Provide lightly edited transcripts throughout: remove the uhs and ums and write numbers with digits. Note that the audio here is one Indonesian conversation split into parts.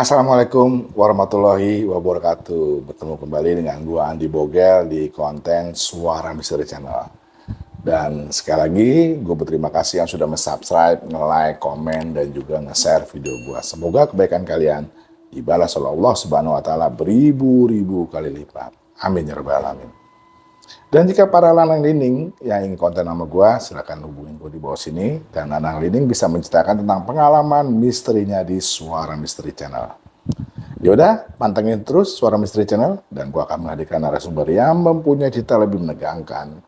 Assalamualaikum warahmatullahi wabarakatuh. Bertemu kembali dengan gua Andi Bogel di konten Suara Misteri Channel. Dan sekali lagi, gue berterima kasih yang sudah subscribe, like, komen, dan juga nge-share video gua. Semoga kebaikan kalian dibalas oleh Allah Subhanahu Wa Taala beribu-ribu kali lipat. Amin ya rabbal alamin. Dan jika para lanang lining yang ingin konten sama gue, silakan hubungin gue di bawah sini. Dan lanang lining bisa menceritakan tentang pengalaman misterinya di Suara Misteri Channel. Yaudah, pantengin terus Suara Misteri Channel. Dan gue akan menghadirkan narasumber yang mempunyai cerita lebih menegangkan,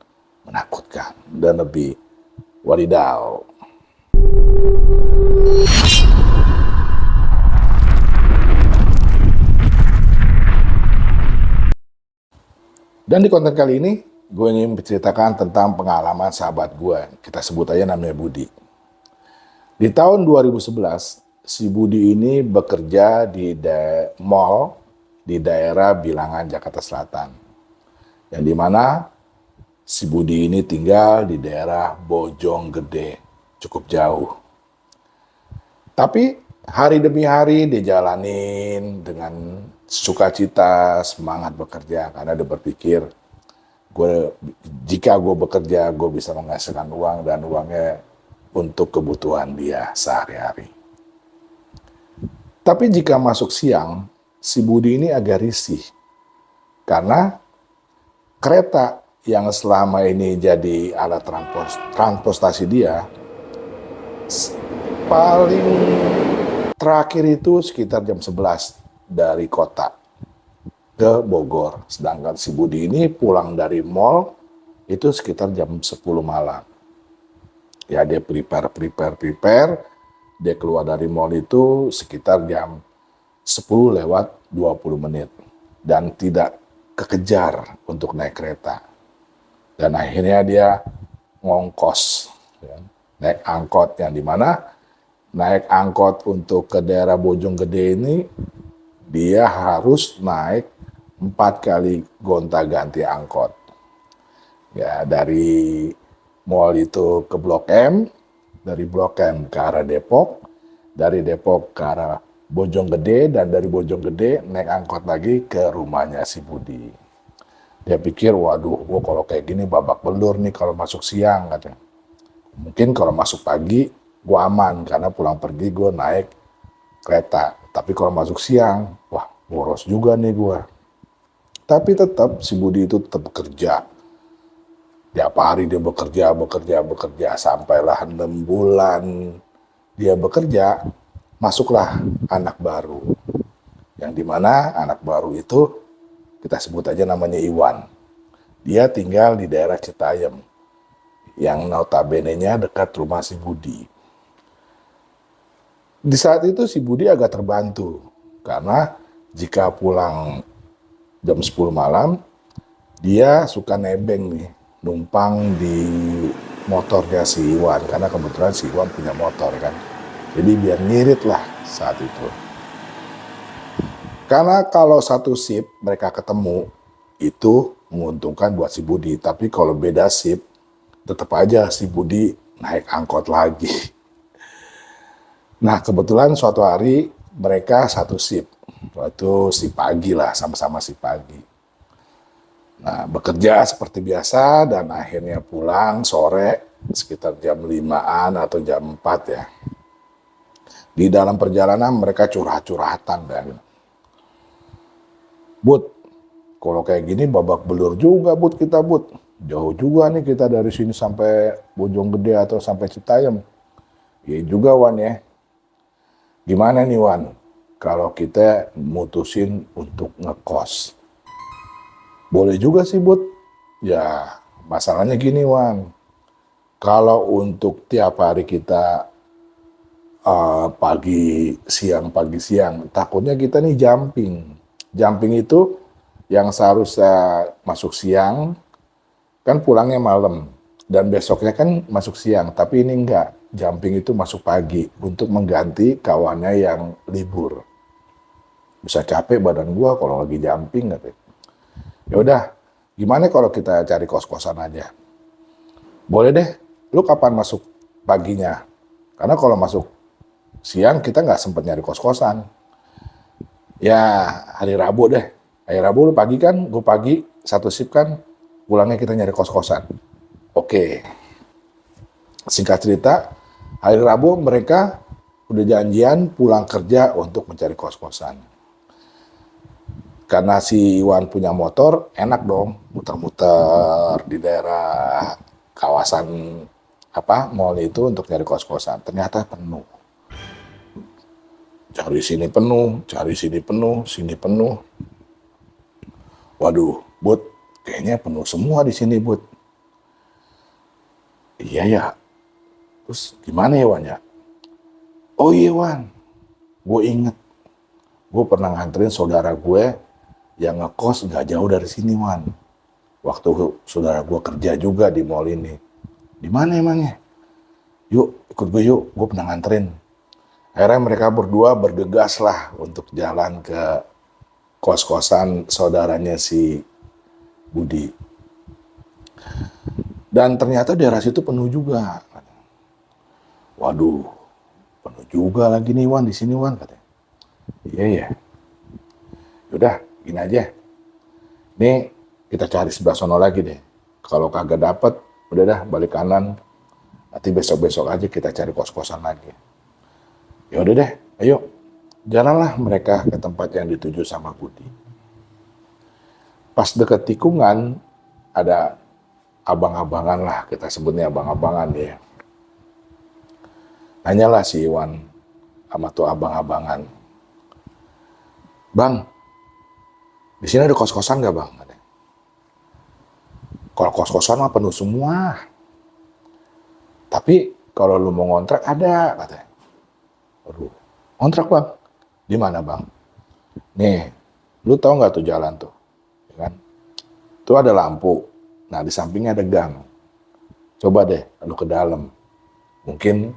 menakutkan, dan lebih wadidaw. Dan di konten kali ini, gue ingin menceritakan tentang pengalaman sahabat gue. Kita sebut aja namanya Budi. Di tahun 2011, si Budi ini bekerja di mall di daerah Bilangan, Jakarta Selatan. Yang dimana si Budi ini tinggal di daerah Bojonggede, cukup jauh. Tapi hari demi hari dia jalanin dengan sukacita, semangat bekerja karena dia berpikir jika gue bekerja gue bisa menghasilkan uang dan uangnya untuk kebutuhan dia sehari-hari. Tapi jika masuk siang, si Budi ini agak risih karena kereta yang selama ini jadi alat transportasi dia paling terakhir itu sekitar jam 11 dari kota ke Bogor. Sedangkan si Budi ini pulang dari mall itu sekitar jam 10 malam. Ya dia prepare. Dia keluar dari mall itu sekitar jam 10 lewat 20 menit. Dan tidak kekejar untuk naik kereta. Dan akhirnya dia ngongkos. Naik angkot yang dimana naik angkot untuk ke daerah Bojonggede ini dia harus naik 4 kali gonta-ganti angkot. Ya, dari mall itu ke Blok M, dari Blok M ke arah Depok, dari Depok ke arah Bojonggede, dan dari Bojonggede naik angkot lagi ke rumahnya si Budi. Dia pikir, waduh, gua kalau kayak gini babak belur nih kalau masuk siang, katanya. Mungkin kalau masuk pagi, gue aman karena pulang pergi gue naik kereta. Tapi kalau masuk siang, wah boros juga nih gue. Tapi tetap si Budi itu tetap bekerja. Tiap hari dia bekerja. Sampailah 6 bulan dia bekerja, masuklah anak baru. Yang dimana anak baru itu kita sebut aja namanya Iwan. Dia tinggal di daerah Citayam. Yang notabene-nya dekat rumah si Budi. Di saat itu si Budi agak terbantu karena jika pulang jam 10 malam dia suka nebeng nih, numpang di motornya si Iwan karena kebetulan si Iwan punya motor kan. Jadi biar ngirit lah saat itu. Karena kalau satu shift mereka ketemu itu menguntungkan buat si Budi, tapi kalau beda shift tetap aja si Budi naik angkot lagi. Nah kebetulan suatu hari mereka satu shift, waktu si pagi lah, sama-sama si pagi. Nah bekerja seperti biasa dan akhirnya pulang sore sekitar jam 5-an atau jam 4 ya. Di dalam perjalanan mereka curhat-curhatan dan Bud, kalau kayak gini babak belur juga Bud kita Bud. Jauh juga nih kita dari sini sampai Bojonggede atau sampai Citayam. Iya juga Wan ya. Gimana nih Wan, kalau kita mutusin untuk ngekos? Boleh juga sih Bud. Ya masalahnya gini Wan, kalau untuk tiap hari kita pagi siang, takutnya kita nih jumping. Jumping itu yang seharusnya masuk siang, kan pulangnya malam. Dan besoknya kan masuk siang, tapi ini enggak. Jumping itu masuk pagi untuk mengganti kawannya yang libur. Bisa capek badan gua kalau lagi jumping katanya. Ya udah, gimana kalau kita cari kos-kosan aja? Boleh deh, lu kapan masuk paginya? Karena kalau masuk siang kita nggak sempat nyari kos-kosan. Ya, hari Rabu deh. Hari Rabu lu pagi kan, gue pagi, satu shift kan, pulangnya kita nyari kos-kosan. Oke, singkat cerita, hari Rabu mereka udah janjian pulang kerja untuk mencari kos-kosan. Karena si Iwan punya motor, enak dong muter-muter di daerah kawasan mall itu untuk nyari kos-kosan. Ternyata penuh. Cari sini penuh, cari sini penuh, sini penuh. Waduh, Bud, kayaknya penuh semua di sini, Bud. Iya ya. Terus gimana ya, Wan ya? Oh iya, Wan. Gue inget, gue pernah nganterin saudara gue yang ngekos gak jauh dari sini, Wan. Waktu saudara gue kerja juga di mall ini. Di mana emangnya? Yuk, ikut gue yuk. Gue pernah nganterin. Akhirnya mereka berdua bergegas lah untuk jalan ke kos-kosan saudaranya si Budi. Dan ternyata daerah situ penuh juga. Waduh, penuh juga lagi nih Wan di sini Wan katanya. Iya ya. Udah, gini aja. Nih kita cari sebelah sono lagi deh. Kalau kagak dapet, udah dah balik kanan. Nanti besok-besok aja kita cari kos-kosan lagi. Ya udah deh, ayo. Jalanlah mereka ke tempat yang dituju sama Budi. Pas deket tikungan, ada abang-abangan lah, kita sebutnya abang-abangan ya. Nanyalah si Iwan sama tuh abang-abangan. Bang, di sini ada kos-kosan gak bang? Kalau kos-kosan mah penuh semua. Tapi kalau lu mau ngontrak ada katanya. Aduh, ngontrak bang? Di mana bang? Nih, lu tahu nggak tuh jalan tuh? Ya kan? Tuh ada lampu. Nah di sampingnya ada gang. Coba deh lu ke dalam. Mungkin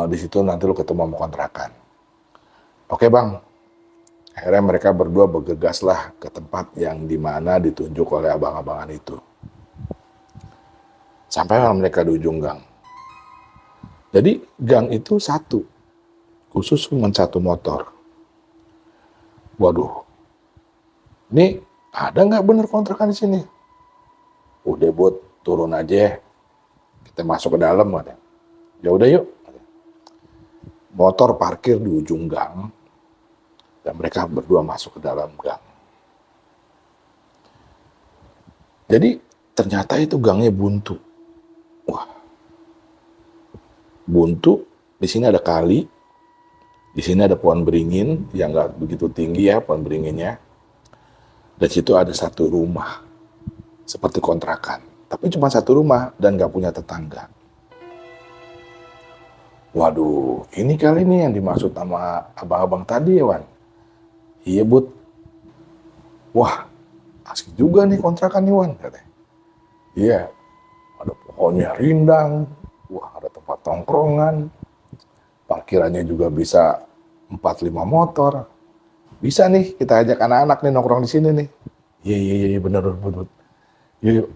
di situ nanti lu ketemu sama kontrakan. Oke bang. Akhirnya mereka berdua bergegas lah ke tempat yang dimana ditunjuk oleh abang-abangan itu. Sampailah mereka di ujung gang. Jadi gang itu satu, khusus cuma satu motor. Waduh, ini ada nggak bener kontrakan di sini? Udah buat turun aja, kita masuk ke dalam katanya. Ya udah yuk. Motor parkir di ujung gang dan mereka berdua masuk ke dalam gang. Jadi ternyata itu gangnya buntu. Wah, buntu. Di sini ada kali, di sini ada pohon beringin yang nggak begitu tinggi ya pohon beringinnya. Dan situ ada satu rumah seperti kontrakan, tapi cuma satu rumah dan nggak punya tetangga. Waduh, ini kali ini yang dimaksud sama abang-abang tadi ya, Wan. Iya, Bud. Wah, asik juga nih kontrakan nih, Wan, katanya. Iya, ada pohonnya rindang, wah ada tempat tongkrongan, parkirannya juga bisa 4-5 motor. Bisa nih kita ajak anak-anak nih nongkrong di sini nih. Iya, bener. Yuk,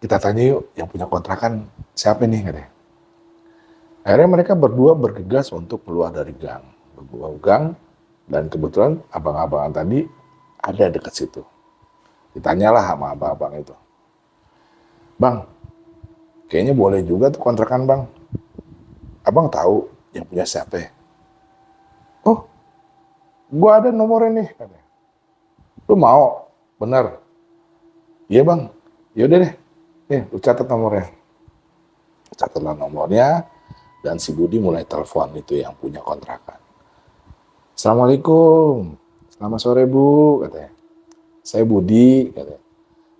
kita tanya yuk yang punya kontrakan siapa nih katanya. Akhirnya mereka berdua bergegas untuk keluar dari gang. Berbuah gang, dan kebetulan abang-abangan tadi ada dekat situ. Ditanyalah sama abang-abang itu. Bang, kayaknya boleh juga tuh kontrakan bang. Abang tahu yang punya siapa? Oh, gua ada nomornya nih. Lu mau? Bener? Iya bang. Yaudah deh. Nih, lu catat nomornya. Catatlah nomornya. Dan si Budi mulai telepon itu yang punya kontrakan. Assalamualaikum. Selamat sore Bu, katanya. Saya Budi, katanya.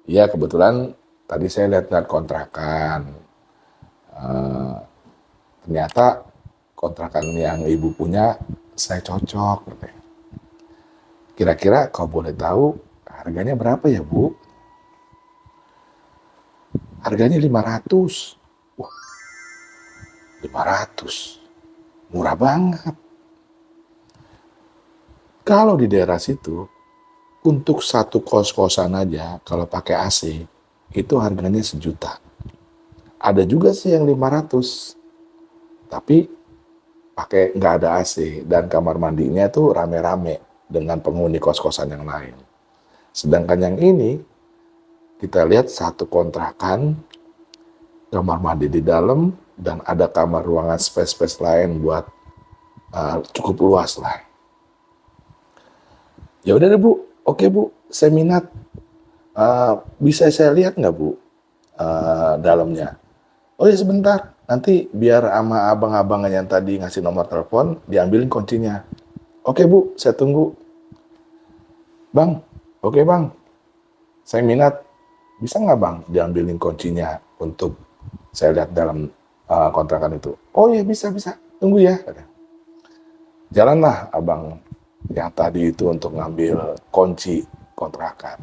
Iya kebetulan tadi saya lihat kontrakan. Ternyata kontrakan yang ibu punya saya cocok. Katanya. Kira-kira kalau boleh tahu harganya berapa ya Bu? Harganya 500. Wah, 500. Murah banget. Kalau di daerah situ, untuk satu kos-kosan aja, kalau pakai AC, itu harganya 1 juta. Ada juga sih yang 500, tapi pakai nggak ada AC, dan kamar mandinya tuh rame-rame. dengan penghuni kos-kosan yang lain. Sedangkan yang ini, kita lihat satu kontrakan, kamar mandi di dalam, dan ada kamar ruangan space-space lain buat cukup luas lah. Ya udah deh Bu, oke Bu, saya minat. Bisa saya lihat nggak Bu dalamnya? Oh ya sebentar, nanti biar sama abang-abang yang tadi ngasih nomor telepon, diambilin kuncinya. Oke Bu, saya tunggu. Bang, oke Bang, saya minat. Bisa nggak Bang diambilin kuncinya untuk saya lihat dalam kontrakan itu? Oh ya bisa, tunggu ya. Jalanlah abang yang tadi itu untuk ngambil kunci kontrakan.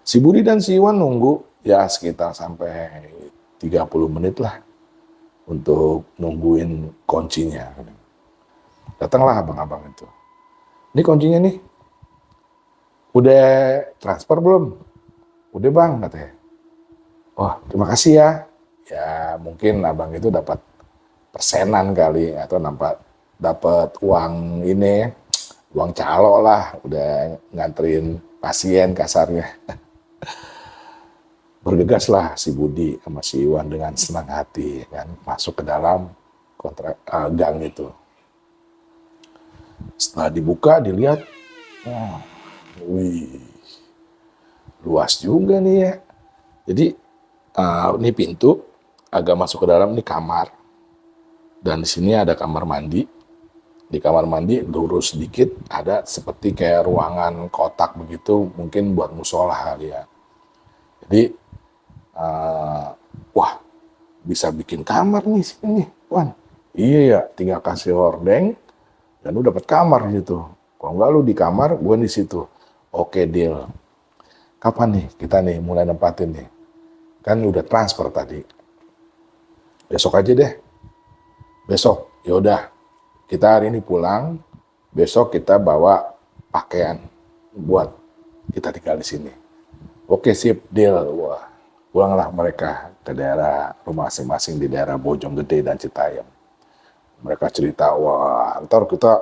Si Budi dan si Iwan nunggu ya sekitar sampai 30 menit lah untuk nungguin kuncinya. Datanglah abang-abang itu. Ini kuncinya nih. Udah transfer belum? Udah Bang katanya. Wah, terima kasih ya. Ya mungkin abang itu dapat persenan kali atau dapat uang ini, uang calo lah, udah nganterin pasien kasarnya. Bergegaslah si Budi sama si Iwan dengan senang hati kan masuk ke dalam gang itu. Setelah dibuka dilihat, wih, luas juga nih ya. Jadi ini pintu agak masuk ke dalam, ini kamar, dan di sini ada kamar mandi. Di kamar mandi lurus sedikit ada seperti kayak ruangan kotak begitu, mungkin buat musola kali ya. Jadi wah, bisa bikin kamar nih sini, Wan. Iya ya, tinggal kasih hordeng dan lu dapat kamar gitu. Kalau enggak lu di kamar, gue di situ. Oke, deal. Kapan nih kita nih mulai nempatin nih? Kan udah transfer tadi. Besok aja deh. Besok, ya udah. Kita hari ini pulang, besok kita bawa pakaian buat kita tinggal di sini. Oke, sip, deal. Wah, pulanglah mereka ke daerah rumah masing-masing di daerah Bojonggede dan Citayam. Mereka cerita, wah, ntar kita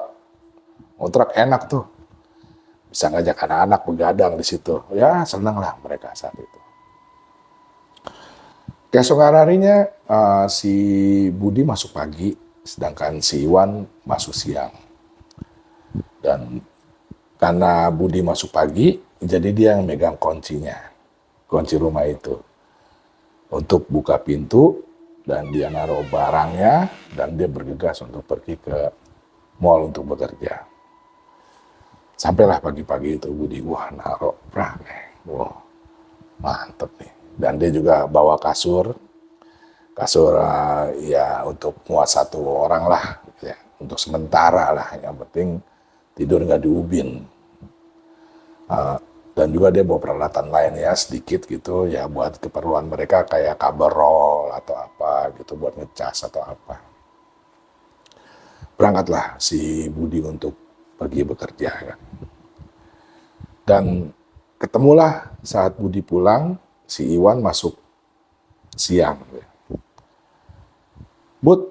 kontrak enak tuh. Bisa ngajak anak-anak begadang di situ. Ya, senang lah mereka saat itu. Keesokan harinya, si Budi masuk pagi, sedangkan si Iwan masuk siang. Dan karena Budi masuk pagi, jadi dia yang megang kuncinya, kunci rumah itu. Untuk buka pintu, dan dia naruh barangnya, dan dia bergegas untuk pergi ke mall untuk bekerja. Sampailah pagi-pagi itu Budi, wah naruh wah mantep nih. Dan dia juga bawa kasur ya untuk muat satu orang lah, ya, untuk sementara lah. Yang penting tidur nggak di ubin. Dan juga dia bawa peralatan lain ya sedikit gitu ya buat keperluan mereka kayak coverall atau apa gitu buat ngecas atau apa. Berangkatlah si Budi untuk pergi bekerja kan. Dan ketemulah saat Budi pulang si Iwan masuk siang. Bud,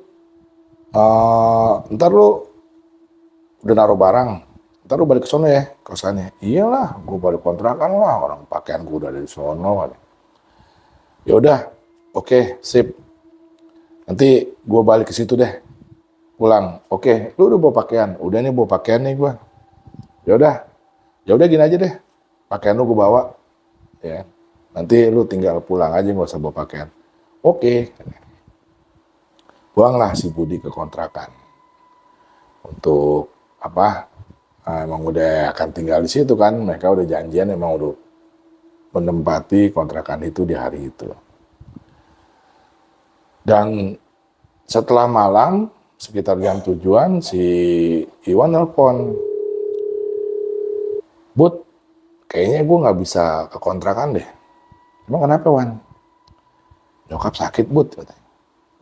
ntar lu udah naruh barang, ntar lu balik ke sono ya, kosannya. Iyalah, gue balik kontrakan lah, orang pakaian gue udah ada di sono. Ya udah, oke, sip. Nanti gue balik ke situ deh, pulang. Oke, lu udah bawa pakaian, udah nih bawa pakaian nih gue. Ya udah gini aja deh, pakaian lu gue bawa, ya. Nanti lu tinggal pulang aja, nggak usah bawa pakaian. Oke. Pulanglah si Budi ke kontrakan. Untuk apa? Emang udah akan tinggal di situ kan, mereka udah janjian emang udah menempati kontrakan itu di hari itu. Dan setelah malam, sekitar jam 7-an, si Iwan nelpon. Bud, kayaknya gue nggak bisa ke kontrakan deh. Emang kenapa, Wan? Nyokap sakit, Bud, katanya.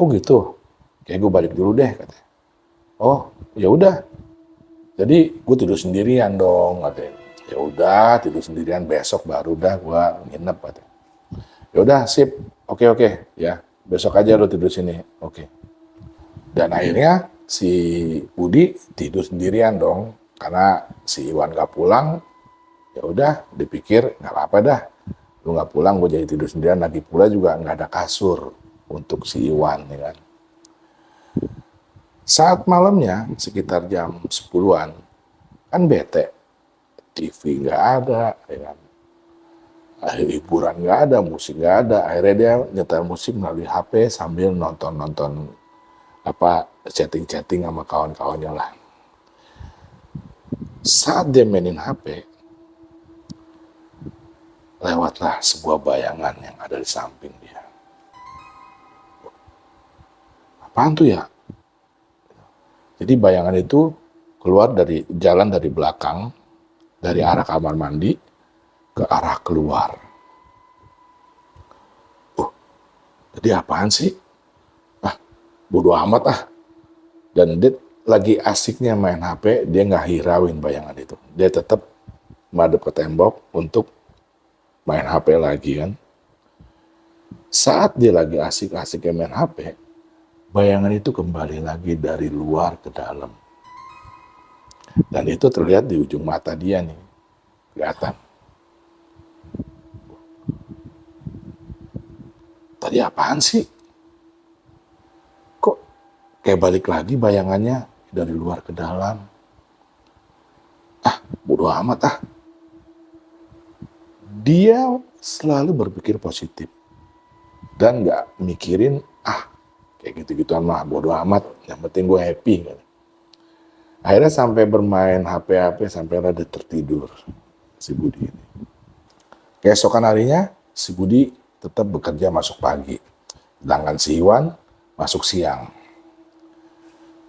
Oh gitu. Kayak gue balik dulu deh, katanya. Oh, ya udah. Jadi gue tidur sendirian dong, katanya. Ya udah, tidur sendirian, besok baru dah gue nginep, katanya. Ya udah, sip. Oke, ya. Besok aja lo tidur sini. Oke. Dan akhirnya si Budi tidur sendirian dong, karena si Iwan gak pulang, ya udah dipikir nggak apa-apa dah, lu nggak pulang gue jadi tidur sendirian, lagi pula juga nggak ada kasur untuk si Iwan, ya kan. Saat malamnya sekitar jam 10-an kan bete, TV nggak ada, ya kan. Hiburan nggak ada, musik nggak ada, akhirnya dia nyetel musik melalui HP sambil nonton apa chatting sama kawan-kawannya lah. Saat dia mainin HP, lewatlah sebuah bayangan yang ada di samping dia. Apaan tuh ya? Jadi bayangan itu keluar dari jalan dari belakang, dari arah kamar mandi ke arah keluar. Jadi apaan sih? Bodo amat ah. Dan dia lagi asiknya main HP, dia nggak hirauin bayangan itu. Dia tetap madep ke tembok untuk main HP lagi kan. Saat dia lagi asik-asiknya main HP, bayangan itu kembali lagi dari luar ke dalam. Dan itu terlihat di ujung mata dia nih, kelihatan. Tadi apaan sih? Kok kayak balik lagi bayangannya dari luar ke dalam? Bodo amat ah. Dia selalu berpikir positif dan nggak mikirin kayak gitu-gituan mah bodo amat, yang penting gue happy. Akhirnya sampai bermain HP sampai rada tertidur si Budi ini. Keesokan harinya si Budi tetap bekerja masuk pagi, sedangkan si Iwan masuk siang.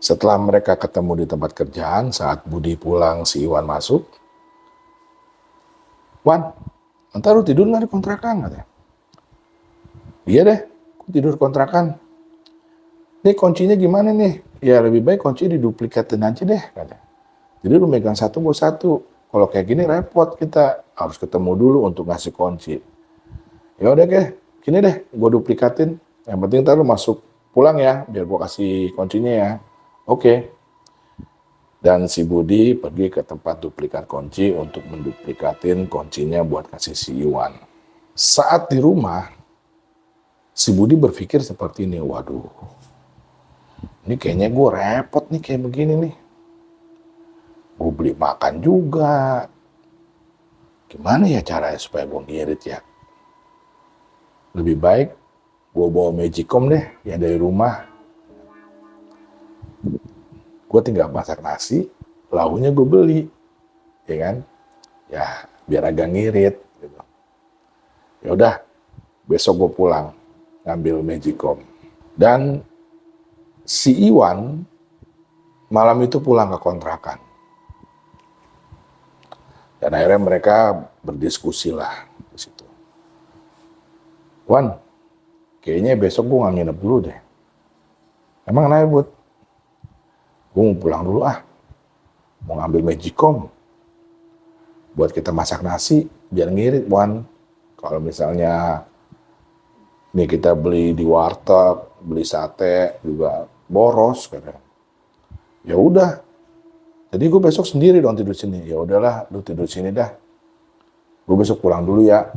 Setelah mereka ketemu di tempat kerjaan, saat Budi pulang si Iwan masuk, "Wan, ntar lu tidur nggak di kontrakan?" katanya. "Iya deh, aku tidur kontrakan. Ini kuncinya gimana nih?" "Ya lebih baik kunci diduplikatin aja deh," katanya. "Jadi lu megang satu, gue satu. Kalau kayak gini repot, kita harus ketemu dulu untuk ngasih kunci." "Ya udah gini deh, gue duplikatin. Yang penting ntar lu masuk pulang ya, biar gue kasih kuncinya ya." "Oke." Dan si Budi pergi ke tempat duplikat kunci untuk menduplikatin kuncinya buat kasih si Iwan. Saat di rumah, si Budi berpikir seperti ini, waduh, ini kayaknya gue repot nih kayak begini nih. Gue beli makan juga. Gimana ya caranya supaya gue ngirit ya? Lebih baik gue bawa Magicom deh yang dari rumah. Gue tinggal masak nasi, lauknya gue beli, ya kan? Ya biar agak ngirit. Gitu. Ya udah, besok gue pulang ngambil Magicom. Dan si Iwan malam itu pulang ke kontrakan. Dan akhirnya mereka berdiskusi lah di situ. "Wan, kayaknya besok gue nggak nginep dulu deh." "Emang kenapa, Bud?" "Gue mau pulang dulu mau ngambil Magicom buat kita masak nasi biar ngirit, Wan. Kalau misalnya nih kita beli di warteg, beli sate juga boros," katanya. "Ya udah, jadi gue besok sendiri dong tidur sini." "Ya udahlah, lu tidur sini dah. Gue besok pulang dulu ya.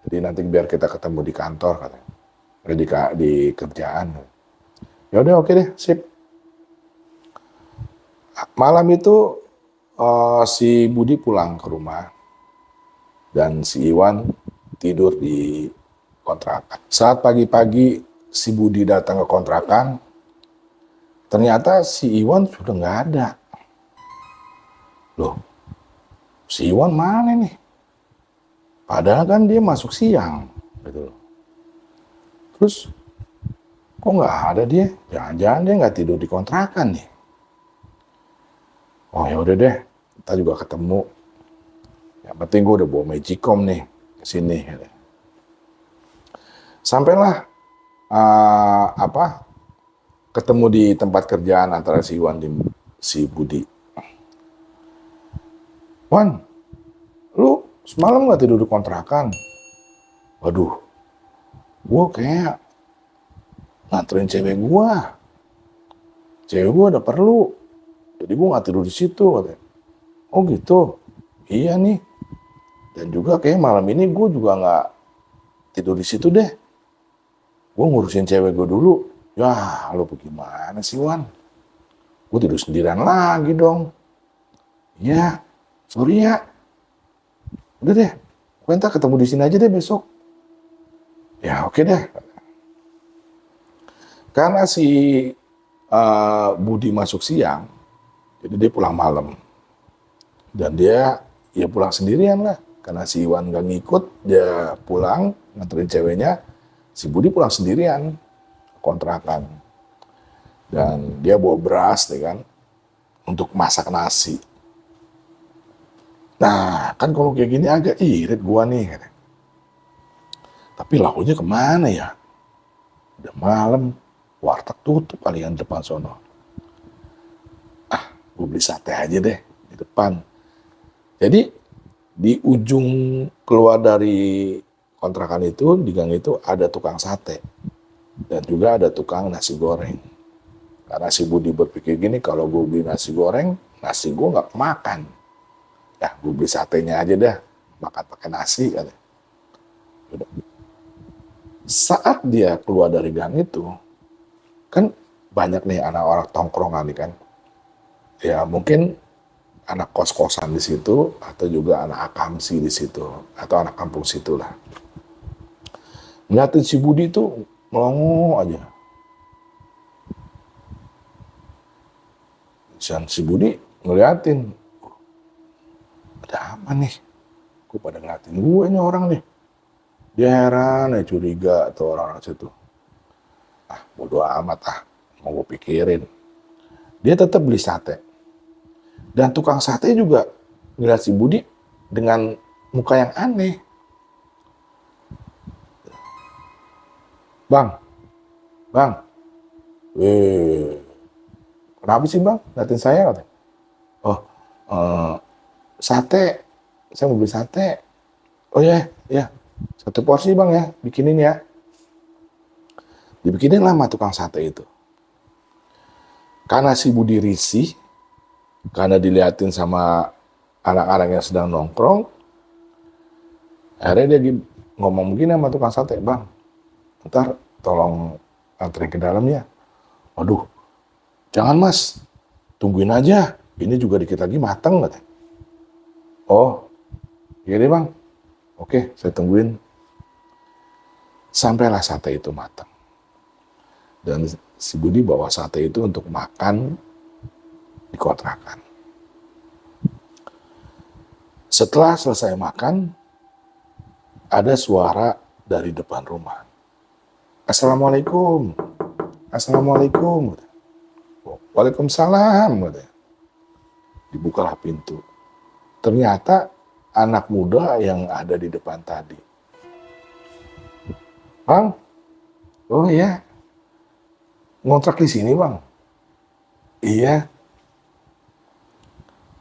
Jadi nanti biar kita ketemu di kantor," katanya. Di kerjaan." "Ya udah, oke deh, sip." Malam itu si Budi pulang ke rumah dan si Iwan tidur di kontrakan. Saat pagi-pagi si Budi datang ke kontrakan, ternyata si Iwan sudah nggak ada. Loh, si Iwan mana nih? Padahal kan dia masuk siang, gitu. Terus kok nggak ada dia? Jangan-jangan dia nggak tidur di kontrakan nih. "Oh ya udah deh, kita juga ketemu. Yang penting gue udah bawa Magicom nih ke sini." Sampailah ketemu di tempat kerjaan antara si Iwan dan si Budi. "Wan, lu semalam nggak tidur di kontrakan?" "Waduh, gue kayak nganterin cewek gue. Cewek gue ada perlu, jadi gue nggak tidur di situ," katanya. Oh gitu, iya nih. Dan juga kayak malam ini gue juga nggak tidur di situ deh. Gue ngurusin cewek gue dulu. Ya, lo bagaimana sih, Wan? Gue tidur sendirian lagi dong. Ya, sorry ya. Udah deh, gue ntar ketemu di sini aja deh besok. Ya, oke deh. Karena si Budi masuk siang, jadi dia pulang malam. Dan dia ya pulang sendirian lah. Karena si Iwan gak ngikut, dia pulang nganterin ceweknya. Si Budi pulang sendirian, kontrakan. Dan dia bawa beras, ya kan, untuk masak nasi. Nah, kan kalau kayak gini agak irit gua nih. Tapi lauknya kemana ya? Udah malam, warteg tutup kali yang depan sono. Gue beli sate aja deh di depan. Jadi di ujung keluar dari kontrakan itu, di gang itu ada tukang sate. Dan juga ada tukang nasi goreng. Karena si Budi berpikir gini, kalau gue beli nasi goreng, nasi gue nggak makan. Ya, gue beli satenya aja dah, makan pakai nasi. Kan. Saat dia keluar dari gang itu, kan banyak nih anak orang tongkrongan nih kan. Ya mungkin anak kos-kosan di situ, atau juga anak akamsi di situ, atau anak kampung situ lah. Ngeliatin si Budi itu melongo aja. Dan si Budi ngeliatin, ada apa nih? Gue pada ngeliatin gue nih orang nih. Dia heran ya, curiga tuh orang-orang situ. Bodo amat mau gue pikirin. Dia tetap beli sate. Dan tukang sate juga ngeliat si Budi dengan muka yang aneh. Bang, bang, kenapa sih bang? Ngeliatin saya katanya. Oh, sate, saya mau beli sate. Oh ya, ya, satu porsi bang ya, bikinin ya. Dibikinin lama tukang sate itu. Karena si Budi risih, karena diliatin sama anak-anak yang sedang nongkrong, akhirnya dia ngomong begini sama tukang sate, bang, ntar tolong anterin ke dalam ya. Waduh, jangan mas, tungguin aja, ini juga dikit lagi mateng katanya. Oh, iya deh bang, oke saya tungguin. Sampailah sate itu matang. Dan si Budi bawa sate itu untuk makan di kontrakan. Setelah selesai makan, ada suara dari depan rumah. Assalamualaikum. Assalamualaikum. Waalaikumsalam. Dibukalah pintu. Ternyata anak muda yang ada di depan tadi. Bang, oh iya, ngontrak di sini bang. Iya.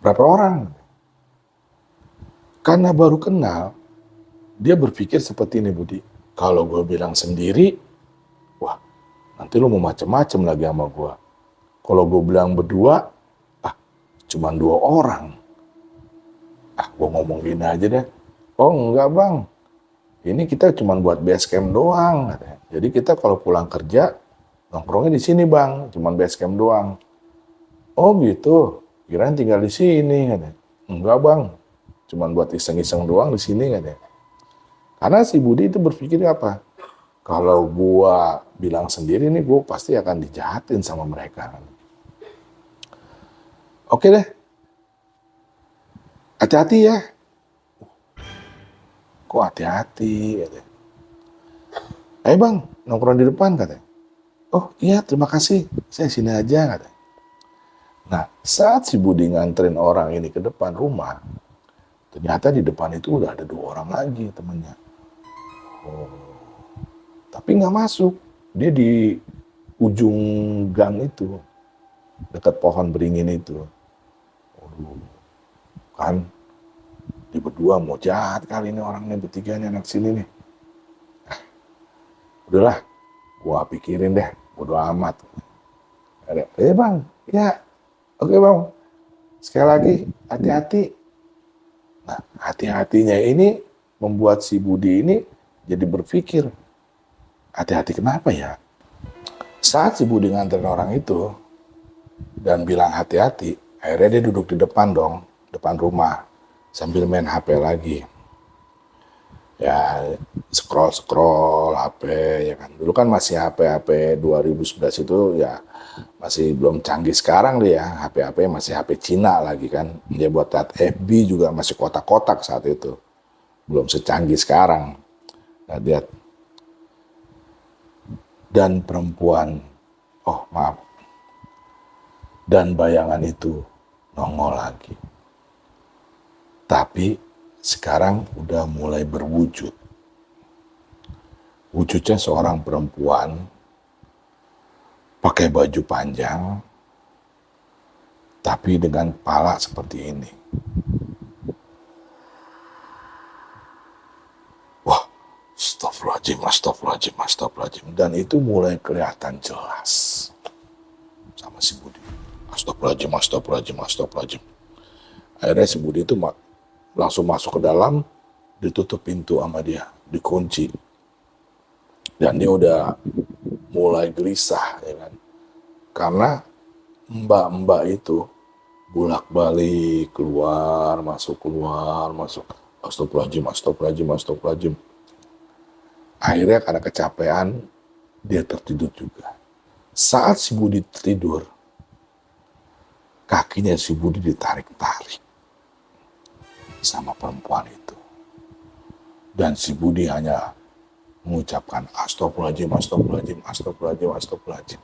Berapa orang? Karena baru kenal, dia berpikir seperti ini Budi. Kalau gue bilang sendiri, wah nanti lu mau macem-macem lagi sama gue. Kalau gue bilang berdua, cuma 2 orang. Gue ngomong gini aja deh. Oh enggak bang, ini kita cuma buat base camp doang. Jadi kita kalau pulang kerja, nongkrongnya di sini bang, cuma base camp doang. Oh gitu, kirain tinggal di sini. Enggak bang, cuma buat iseng-iseng doang di sini. Karena si Budi itu berpikir apa? Kalau gua bilang sendiri nih, gua pasti akan dijahatin sama mereka. Oke deh, hati-hati ya. Kok hati-hati? Ayo bang, nongkrong di depan katanya. Oh iya, terima kasih. Saya sini aja katanya. Nah, saat si Budi nganterin orang ini ke depan rumah, ternyata di depan itu udah ada 2 orang lagi temennya. Oh, tapi nggak masuk. Dia di ujung gang itu, dekat pohon beringin itu. Kan, di berdua mau jahat kali ini orangnya bertiga nih anak sini nih. Udahlah, gua pikirin deh, bodo amat. Bang, ya, oke bang. Sekali lagi, hati-hati. Nah, hati-hatinya ini membuat si Budi ini jadi berpikir, hati-hati kenapa ya? Saat si Budi nganterin orang itu dan bilang hati-hati, akhirnya dia duduk di depan dong, depan rumah, sambil main HP lagi. Ya, scroll HP, ya kan. Dulu kan masih HP 2011 itu ya masih belum canggih sekarang dia, HP masih HP Cina lagi kan. Dia buat lihat FB juga masih kotak-kotak saat itu. Belum secanggih sekarang. Nah, lihat. Dan perempuan, oh maaf, dan bayangan itu nongol lagi. Tapi sekarang udah mulai berwujud. Wujudnya seorang perempuan pakai baju panjang, tapi dengan kepala seperti ini. Wah, astagfirullahaladzim. Dan itu mulai kelihatan jelas sama si Budi. Astagfirullahaladzim. Akhirnya si Budi itu langsung masuk ke dalam, ditutup pintu sama dia, dikunci. Dan dia udah mulai gelisah, ya kan. Karena mbak-mbak itu bolak-balik keluar masuk. Astagfirullahaladzim. Akhirnya karena kecapean dia tertidur juga. Saat si Budi tidur, kakinya si Budi ditarik-tarik sama perempuan itu. Dan si Budi hanya mengucapkan astagfirullahaladzim.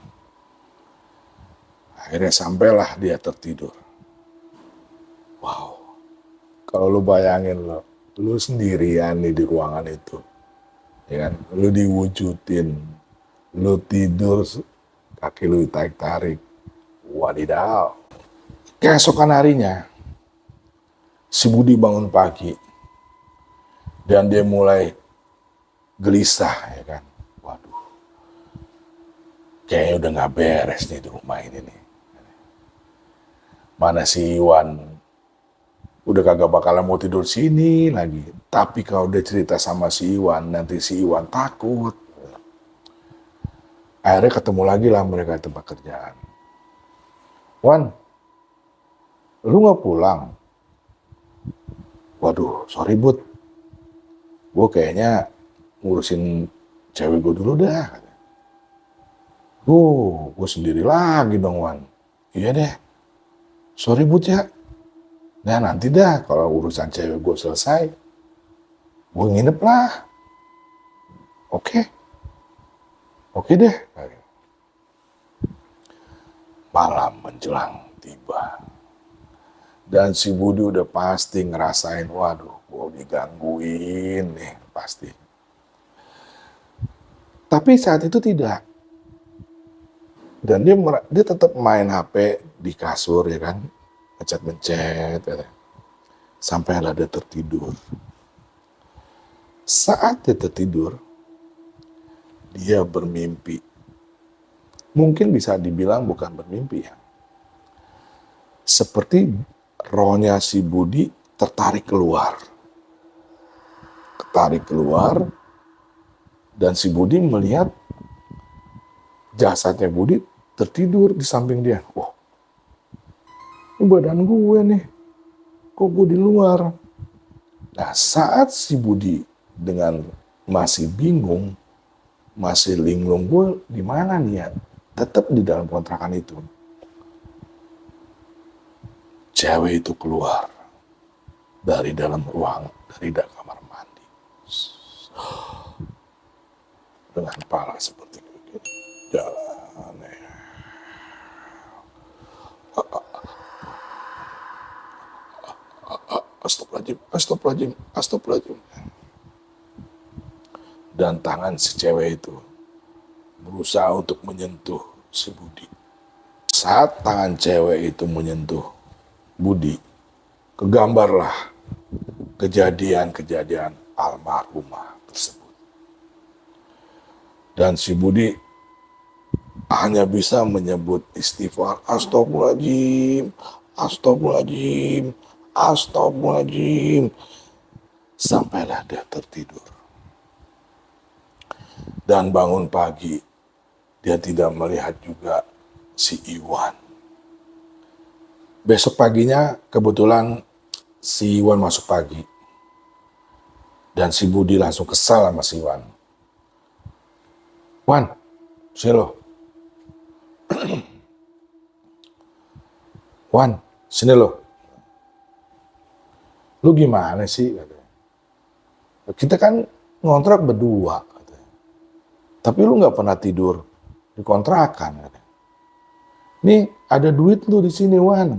Akhirnya sampailah dia tertidur. Wow, kalau lu bayangin lu sendirian nih di ruangan itu, ya kan, lu diwujudin, lu tidur, kaki lu ditarik-tarik, wadidaw. Keesokan harinya, si Budi bangun pagi, dan dia mulai gelisah, ya kan. Waduh, kayaknya udah gak beres nih di rumah ini nih. Mana si Iwan udah kagak bakalan mau tidur sini lagi. Tapi kalau udah cerita sama si Iwan, nanti si Iwan takut. Akhirnya ketemu lagi lah mereka di tempat kerjaan. Wan, lu gak pulang? Waduh, sorry Bud. Gue kayaknya ngurusin cewek gue dulu dah. Gue sendiri lagi dong Wan. Iya deh. Sorry Bud ya. Nah nanti dah kalau urusan cewek gue selesai, gue nginep lah. Oke deh. Malam menjelang tiba. Dan si Budi udah pasti ngerasain, waduh, gue digangguin nih, pasti. Tapi saat itu tidak. Dan dia tetap main HP di kasur, ya kan, mencet, ya. Sampailah dia tertidur. Saat dia tertidur, dia bermimpi. Mungkin bisa dibilang bukan bermimpi ya. Seperti rohnya si Budi tertarik keluar. Dan si Budi melihat jasadnya Budi tertidur di samping dia. Wah, ini badan gue nih, kok gue di luar? Nah, saat si Budi dengan masih bingung, masih linglung, gue di mana nih ya? Tetap di dalam kontrakan itu. Cewek itu keluar dari dalam ruang, dari dalam kamar mandi. Dengan kepala seperti itu. Jalan. Astagfirullahaladzim. Dan tangan si cewek itu berusaha untuk menyentuh si Budi. Saat tangan cewek itu menyentuh Budi, kegambarlah kejadian-kejadian almarhumah tersebut. Dan si Budi hanya bisa menyebut istighfar, astagfirullahaladzim, Astagfirullahaladzim, astagfirullahaladzim. Sampailah dia tertidur. Dan bangun pagi, dia tidak melihat juga si Iwan. Besok paginya kebetulan si Iwan masuk pagi. Dan si Budi langsung kesal sama si Iwan. Wan, sini lo. Wan, sini lo. Lu gimana sih? Kita kan ngontrak berdua. Tapi lu gak pernah tidur di kontrakan. Nih ada duit lu di sini Wan.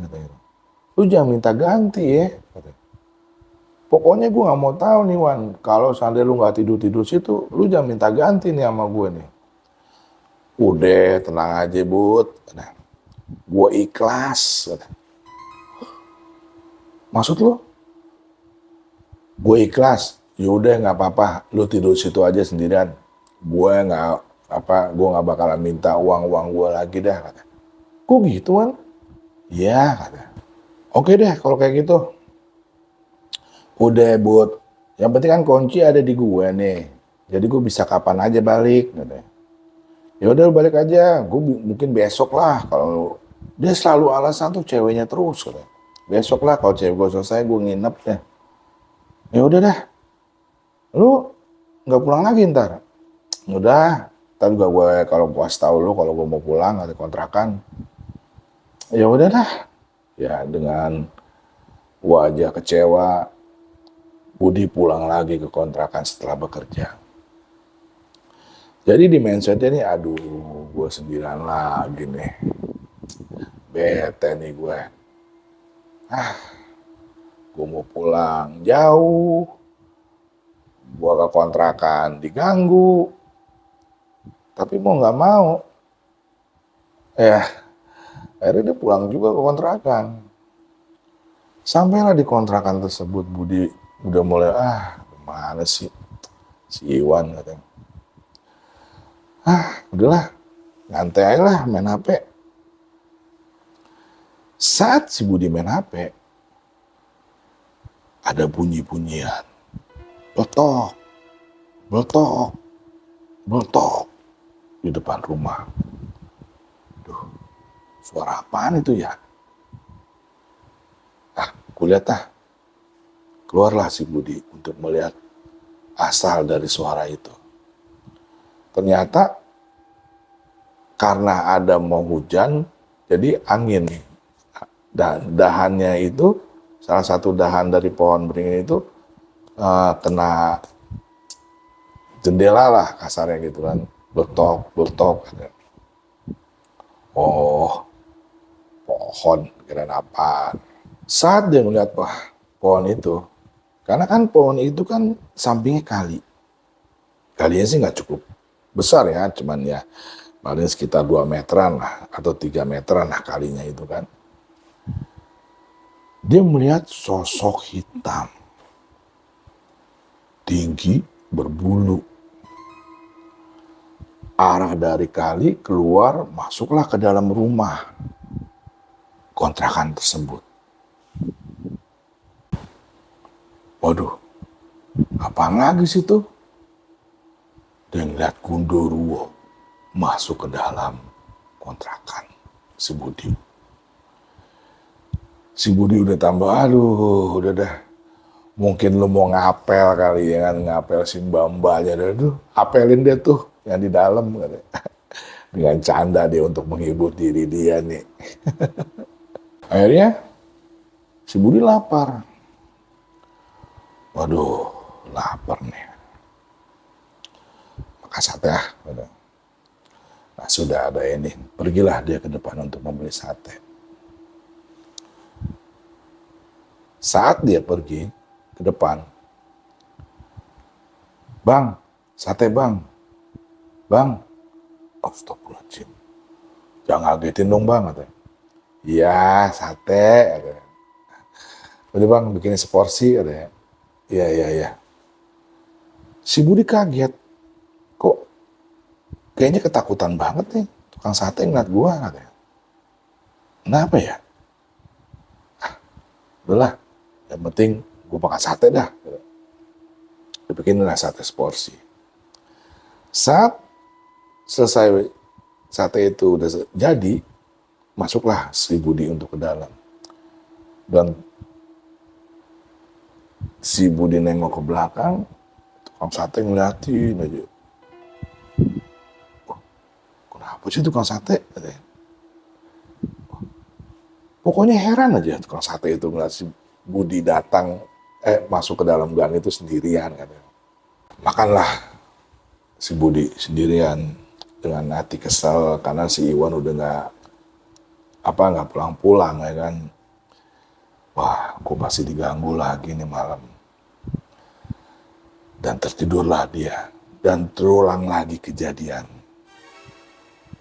Lu jangan minta ganti ya. Pokoknya gue gak mau tahu nih Wan. Kalau seandainya lu gak tidur-tidur situ, lu jangan minta ganti nih sama gue nih. Udah tenang aja Bud. Gue ikhlas. Maksud lu? Gue ikhlas. Yaudah nggak apa-apa. Lu tidur situ aja sendirian. Gue nggak bakalan minta uang gue lagi dah. Kata. Kok gitu kan? Iya kata. Oke deh kalau kayak gitu. Udah Bud. Yang penting kan kunci ada di gue nih. Jadi gue bisa kapan aja balik. Kata. Ya udah balik aja, gue mungkin besok lah. Kalau dia selalu alasan tuh ceweknya terus. Kata. Besok lah kalau cewek gue selesai gue nginep ya. Ya udah dah, lu nggak pulang lagi ntar. Udah, ntar juga gue kalau gue kasih tahu lu kalau gue mau pulang ada kontrakan. Ya udah dah, ya dengan wajah kecewa, Budi pulang lagi ke kontrakan setelah bekerja. Jadi di mindsetnya nih, aduh, gue sendirian lagi nih. Bete nih gue. Gue mau pulang jauh. Gue ke kontrakan diganggu. Tapi mau gak mau. Ya, akhirnya dia pulang juga ke kontrakan. Sampailah di kontrakan tersebut, Budi udah mulai, gimana sih si Iwan katanya. Udahlah, ngantai aja lah main HP. Saat si Budi main HP, ada bunyi-bunyian. Betok, betok, betok di depan rumah. Duh, suara apaan itu ya? Kulihat keluarlah si Budi untuk melihat asal dari suara itu. Ternyata karena ada mau hujan, jadi angin dan dahannya itu, salah satu dahan dari pohon beringin itu kena jendela lah kasarnya gitu kan, betok. Oh, pohon, kirain apa? Saat dia melihat pohon itu, karena kan pohon itu kan sampingnya kali. Kalinya sih nggak cukup besar ya, cuman ya paling sekitar 2 meteran lah, atau 3 meteran lah kalinya itu kan. Dia melihat sosok hitam, tinggi, berbulu. Arah dari kali keluar, masuklah ke dalam rumah kontrakan tersebut. Waduh, apaan lagi situ? Dia ngeliat Gundurwo masuk ke dalam kontrakan si Budi. Si Budi udah tambah, aduh udah dah. Mungkin lu mau ngapel kali ya kan, ngapel si mbak-mbaknya. Aduh, apelin dia tuh yang di dalam. Dengan canda dia untuk menghibur diri dia nih. Akhirnya si Budi lapar. Waduh, lapar nih. Makan sate ya. Nah sudah ada ini, pergilah dia ke depan untuk membeli sate. Saat dia pergi ke depan, Bang, sate bang. Bang, astagfirullahaladzim. Jangan ngagetin dong bang, katanya. Iya, sate, katanya. Udah bang, bikinin seporsi, katanya. Iya. Si Budi kaget. Kok kayaknya ketakutan banget nih tukang sate ngeliat gua, katanya. Kenapa ya? udahlah, yang penting gue makan sate dah. Dibikinin lah sate seporsi. Saat selesai sate itu udah jadi, masuklah si Budi untuk ke dalam. Dan si Budi nengok ke belakang, tukang sate ngeliatin aja. Wah, kenapa sih tukang sate? Katanya. Pokoknya heran aja tukang sate itu ngeliat si Budi datang, masuk ke dalam gang itu sendirian. Katanya. Makanlah si Budi sendirian dengan hati kesal karena si Iwan udah nggak pulang-pulang ya kan. Wah, aku masih diganggu lagi nih malam. Dan tertidurlah dia. Dan terulang lagi kejadian.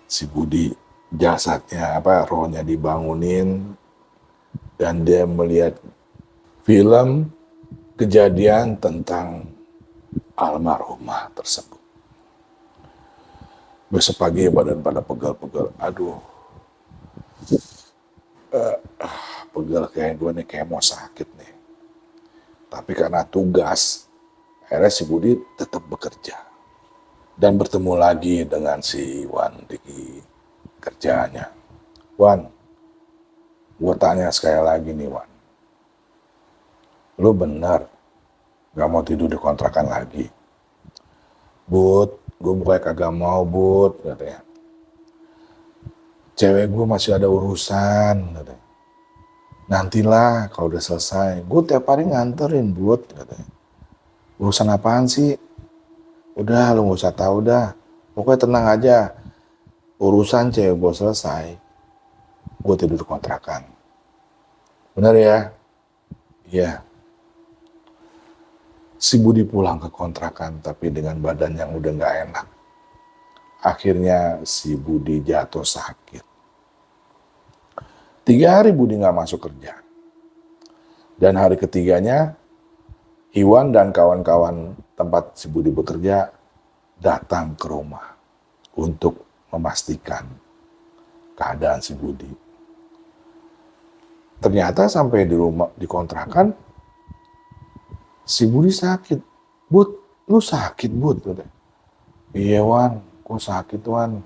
Si Budi jasadnya, rohnya dibangunin. Dan dia melihat film kejadian tentang almarhumah tersebut. Besok pagi badan pada pegal-pegal. Aduh. Pegal kayak gue nih, kayak mau sakit nih. Tapi karena tugas, akhirnya si Budi tetap bekerja. Dan bertemu lagi dengan si Wan di kerjaannya. Wan, gue tanya sekali lagi nih Wan. Lu benar gak mau tidur di kontrakan lagi? Bud, gue bukannya kagak mau Bud, katanya. Cewek gue masih ada urusan, katanya. Nantilah kalau udah selesai, gue tiap hari nganterin Bud, katanya. Urusan apaan sih? Udah, lu gak usah tahu dah. Pokoknya tenang aja. Urusan cewek gue selesai, gue tidur di kontrakan. Benar ya? Iya. Si Budi pulang ke kontrakan, tapi dengan badan yang udah gak enak. Akhirnya si Budi jatuh sakit. 3 hari Budi gak masuk kerja. Dan hari ketiganya, Iwan dan kawan-kawan tempat si Budi bekerja datang ke rumah untuk memastikan keadaan si Budi. Ternyata sampai di rumah, di kontrakan, si Budi sakit. Bud, lu sakit Bud? Iya Wan, gua sakit Wan.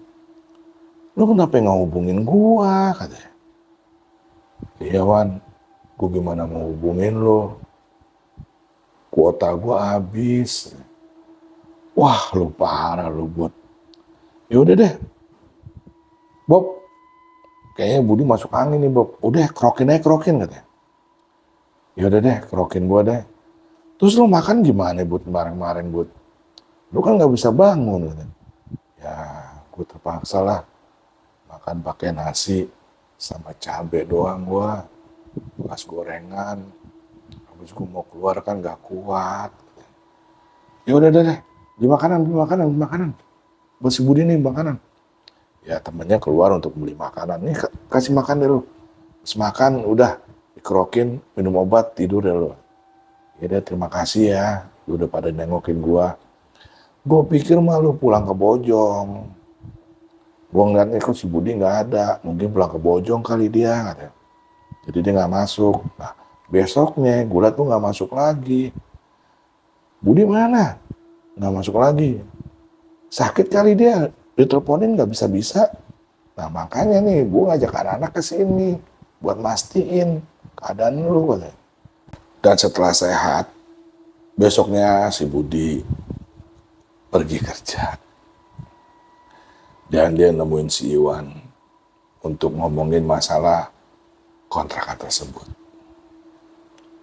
Lu kenapa nggak hubungin gua? Katanya. Iya Wan, gua gimana mau hubungin lu? Kuota gua habis. Wah, lu parah lu Bud. Ya udah deh, Bob, kayaknya Budi masuk angin nih Bob. Udah kerokin aja katanya. Ya udah deh, kerokin gua deh. Terus lu makan gimana Bud kemarin Bud? Lu kan nggak bisa bangun katanya. Ya, gua terpaksa lah makan pakai nasi sama cabe doang gua. Bekas gorengan. Habis gua mau keluar kan nggak kuat. Ya udah deh, beli makanan. Buat si Budi nih makanan. Ya temennya keluar untuk beli makanan. Nih kasih makan deh lu. Terus makan udah dikerokin, minum obat, tidur deh lu. Ya deh terima kasih ya. Lu udah pada nengokin gua. Gua pikir mah lu pulang ke Bojong. Gua ngeliatnya kok si Budi nggak ada. Mungkin pulang ke Bojong kali dia katanya. Jadi dia nggak masuk. Nah besoknya gua liat tuh nggak masuk lagi. Budi mana? Nggak masuk lagi. Sakit kali dia. Diteleponin nggak bisa-bisa. Nah makanya nih gue ngajak anak-anak ke sini buat mastiin keadaan lu katanya. Dan setelah sehat, besoknya si Budi pergi kerja. Dan dia nemuin si Iwan untuk ngomongin masalah kontrakan tersebut.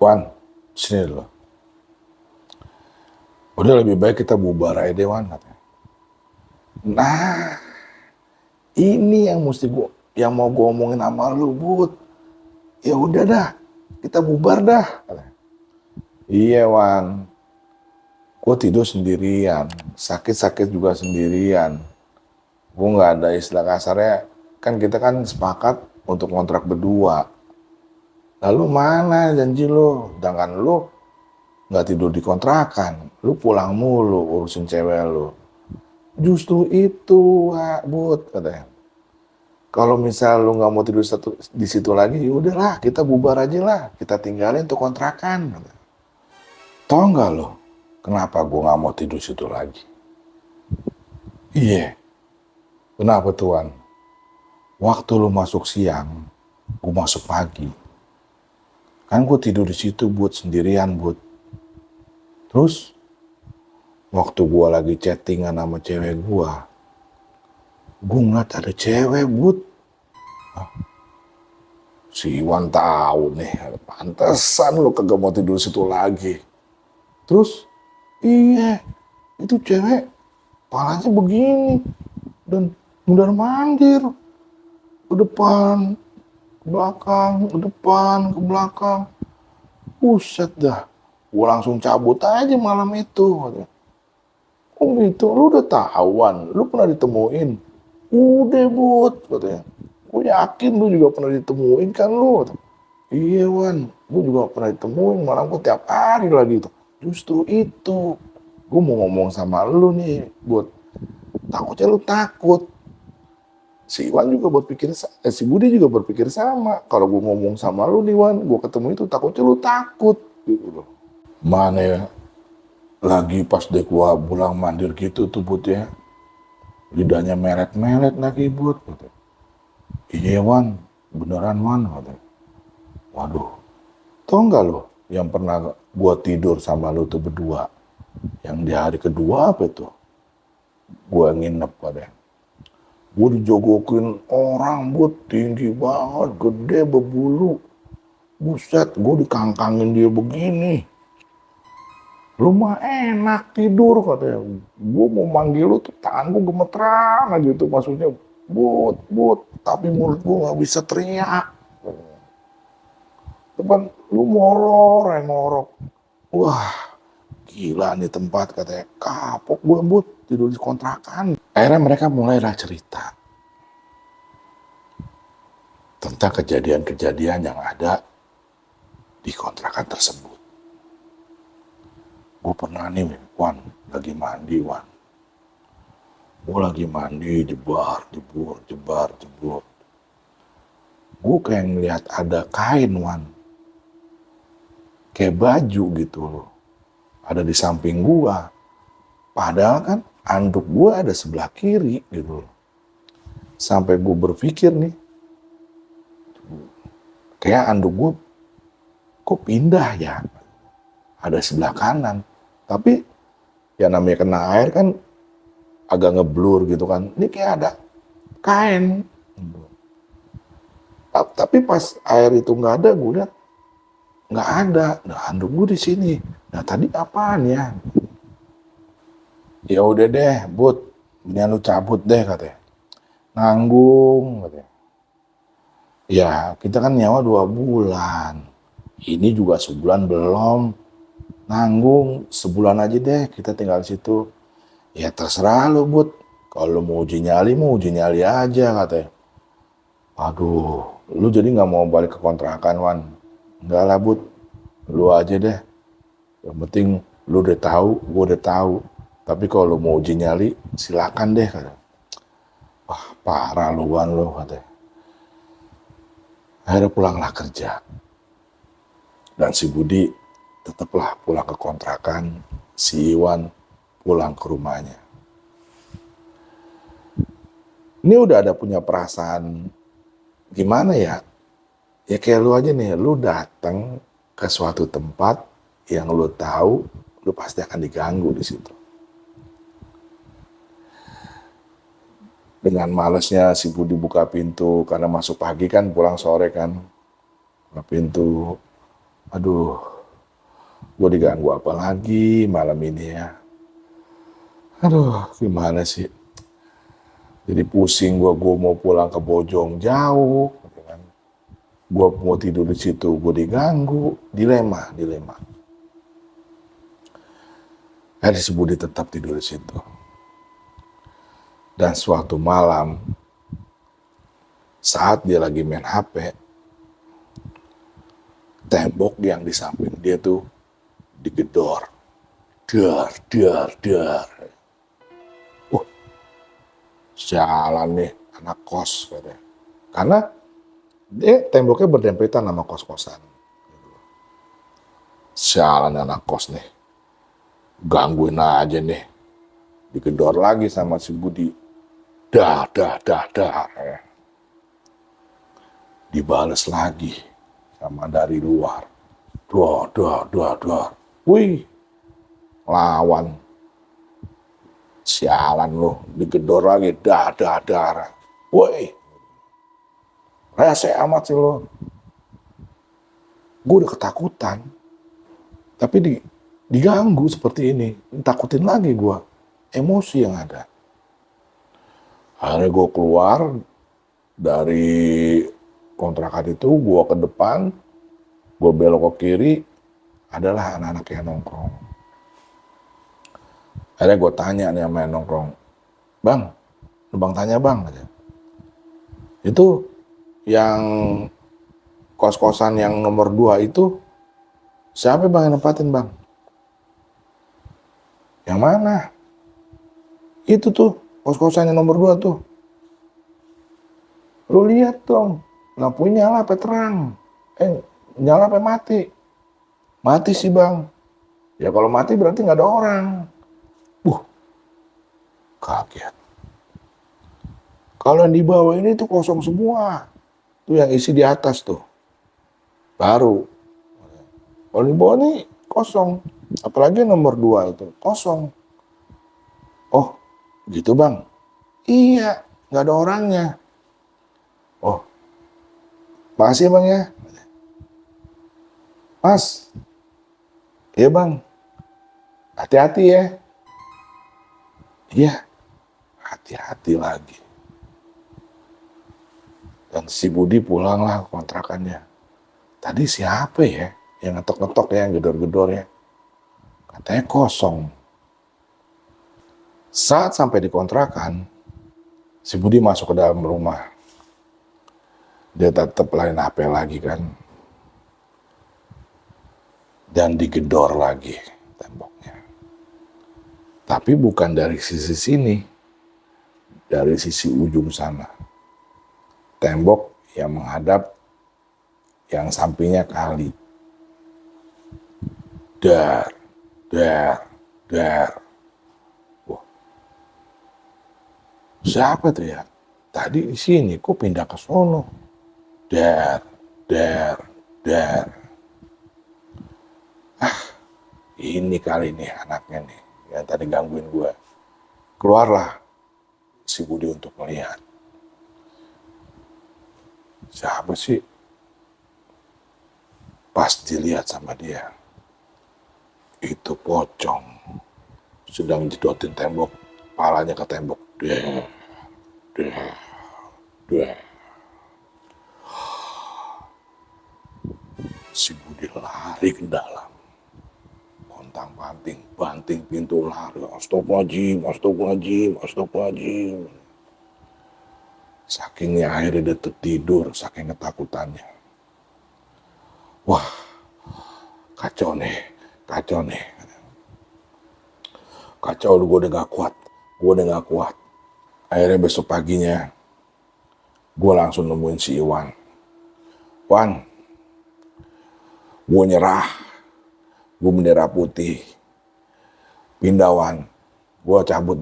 Wan, sini dulu. Udah lebih baik kita bubar aja deh Wan katanya. Nah, ini yang mau gue omongin sama lu, Bud. Ya udah dah, kita bubar dah. Iya, Wan. Gue tidur sendirian, sakit juga sendirian. Gue nggak ada istilah kasarnya. Kan kita kan sepakat untuk kontrak berdua. Lalu mana janji lu? Sedangkan lu nggak tidur di kontrakan, lu pulang mulu urusin cewek lu. Justru itu, Bud, katanya. Kalau misal lu nggak mau tidur di situ lagi, ya udahlah kita bubar aja lah, kita tinggalin tuh kontrakan. Tahu nggak lo, kenapa gue nggak mau tidur situ lagi? Iya, kenapa tuan? Waktu lu masuk siang, gue masuk pagi. Kan gue tidur di situ buat sendirian buat. Terus waktu gue lagi chattingan sama cewek gue ngeliat ada cewek but. Si Iwan tahu nih, pantesan lu kagak mau tidur situ lagi. Terus, iya, itu cewek palanya begini dan mundar mandir ke depan, ke belakang, ke depan, ke belakang. Buset dah, gue langsung cabut aja malam itu. Oh gitu, lu udah tahuan, lu pernah ditemuin? Udah but, katanya. Gue yakin lu juga pernah ditemuin kan lu. Iya Wan, gue juga pernah ditemuin, malam gue tiap hari lagi tuh. Justru itu, gue mau ngomong sama lu nih, buat takutnya lu takut. Si Iwan juga berpikir, si Budi juga berpikir sama. Kalau gue ngomong sama lu nih Wan, gue ketemu itu takutnya lu takut. Gitu loh. Mana ya, lagi pas deh gue pulang mandir gitu tuh Bud ya. Lidahnya melet-melet lagi Bud. Gitu. Iya Wan, beneran Wan. Gitu. Waduh, tau nggak lo yang pernah gue tidur sama lo tuh berdua? Yang di hari kedua apa itu? Gue nginep pada. Gue dijogokin orang buat tinggi banget, gede berbulu. Buset, gue dikangkangin dia begini. Lu mah enak tidur katanya. Gue mau manggil lu tuh tangan gue gemeteran aja gitu maksudnya. But, tapi mulut gue gak bisa teriak. Teman, lu ngorok. Wah, gila nih tempat katanya. Kapok gue but, tidur di kontrakan. Akhirnya mereka mulailah cerita tentang kejadian-kejadian yang ada di kontrakan tersebut. Gue pernah nih, Wan, lagi mandi, Wan. Gue lagi mandi, jebar. Gue kayak ngeliat ada kain, Wan. Kayak baju gitu loh. Ada di samping gue. Padahal kan anduk gue ada sebelah kiri gitu loh. Sampai gue berpikir nih, kayak anduk gue kok pindah ya. Ada sebelah kanan. Tapi ya namanya kena air kan agak ngeblur gitu kan. Ini kayak ada kain. Tapi pas air itu nggak ada, gue lihat nggak ada. Nah, handuk gue di sini. Nah tadi apaan ya? Ya udah deh, Bud. Mendingan lu cabut deh katanya. Nanggung katanya. Ya kita kan nyawa 2 bulan. Ini juga sebulan belum. Nanggung sebulan aja deh kita tinggal di situ. Ya terserah lu Bud. Kalau mau uji nyali aja katanya. Aduh, lu jadi nggak mau balik ke kontrakan, Wan? Enggak lah, Bud. Lu aja deh. Yang penting lu udah tahu, gua udah tahu. Tapi kalau lu mau uji nyali, silakan deh, kata. Wah, parah lu, Wan, lu, katanya. Akhirnya pulanglah kerja. Dan si Budi tetaplah pulang ke kontrakan. Si Iwan pulang ke rumahnya. Ini udah ada punya perasaan gimana ya? Ya kayak lu aja nih, lu datang ke suatu tempat yang lu tahu, lu pasti akan diganggu di situ. Dengan malesnya si Budi buka pintu karena masuk pagi kan, pulang sore kan. Buka pintu, aduh, gue diganggu apa lagi malam ini ya? Aduh, gimana sih? Jadi pusing gue mau pulang ke Bojong jauh. Gue mau tidur di situ, gue diganggu, dilema. Akhirnya si Budi tetap tidur di situ. Dan suatu malam, saat dia lagi main HP, tembok yang di samping dia tuh digedor. Dar. Sialan nih, anak kos katanya. Karena temboknya berdempetan sama kos-kosan. Sialan anak kos nih. Gangguin aja nih. Digedor lagi sama si Budi. Dah. Dibales lagi sama dari luar. Dor. Wih, lawan. Sialan lo, digedor lagi. Dah. Wih, rese amat sih lo. Gue udah ketakutan. Tapi diganggu seperti ini. Takutin lagi gue. Emosi yang ada. Akhirnya gue keluar dari kontrakan itu, gue ke depan, gue belok ke kiri, adalah anak-anak yang nongkrong. Akhirnya gue tanya nih sama yang nongkrong, Bang, tanya bang, itu yang kos-kosan yang nomor 2 itu, siapa bang yang nempatin bang? Yang mana? Itu tuh, kos-kosan yang nomor 2 tuh. Lu lihat dong, lampunya nyala apa terang? Nyala apa mati? Mati sih bang. Ya kalau mati berarti nggak ada orang. Kaget. Kalau yang di bawah ini tuh kosong semua. Tuh yang isi di atas tuh. Baru. Kalau di bawah ini kosong. Apalagi nomor 2 itu kosong. Oh, gitu bang? Iya, nggak ada orangnya. Oh, makasih bang ya. Mas, iya bang. Hati-hati ya. Iya, hati-hati lagi. Dan si Budi pulanglah ke kontrakannya. Tadi siapa ya yang ngetok-ngetok ya, yang gedor-gedor ya? Katanya kosong. Saat sampai di kontrakan, si Budi masuk ke dalam rumah. Dia tetap lain HP lagi kan. Dan digedor lagi temboknya. Tapi bukan dari sisi sini. Dari sisi ujung sana. Tembok yang menghadap yang sampingnya kali. Dar. Wah. Siapa tuh ya? Tadi di sini, kok pindah ke sono? Dar. Ini kali nih anaknya nih, yang tadi gangguin gue. Keluarlah si Budi untuk melihat. Siapa sih? Pas dilihat sama dia, itu pocong sedang jedotin tembok, palanya ke tembok. Deh. Si Budi lari ke dalam, pontang-panting, banting pintu lari. Astagfirullahaladzim. Sakingnya akhirnya dia tertidur, saking ketakutannya. Wah, kacau nih. Kacau, gue udah gak kuat. Akhirnya besok paginya, gue langsung nemuin si Iwan. Wan, gue nyerah. Gue bendera putih. Pindah Wan. Gue cabut.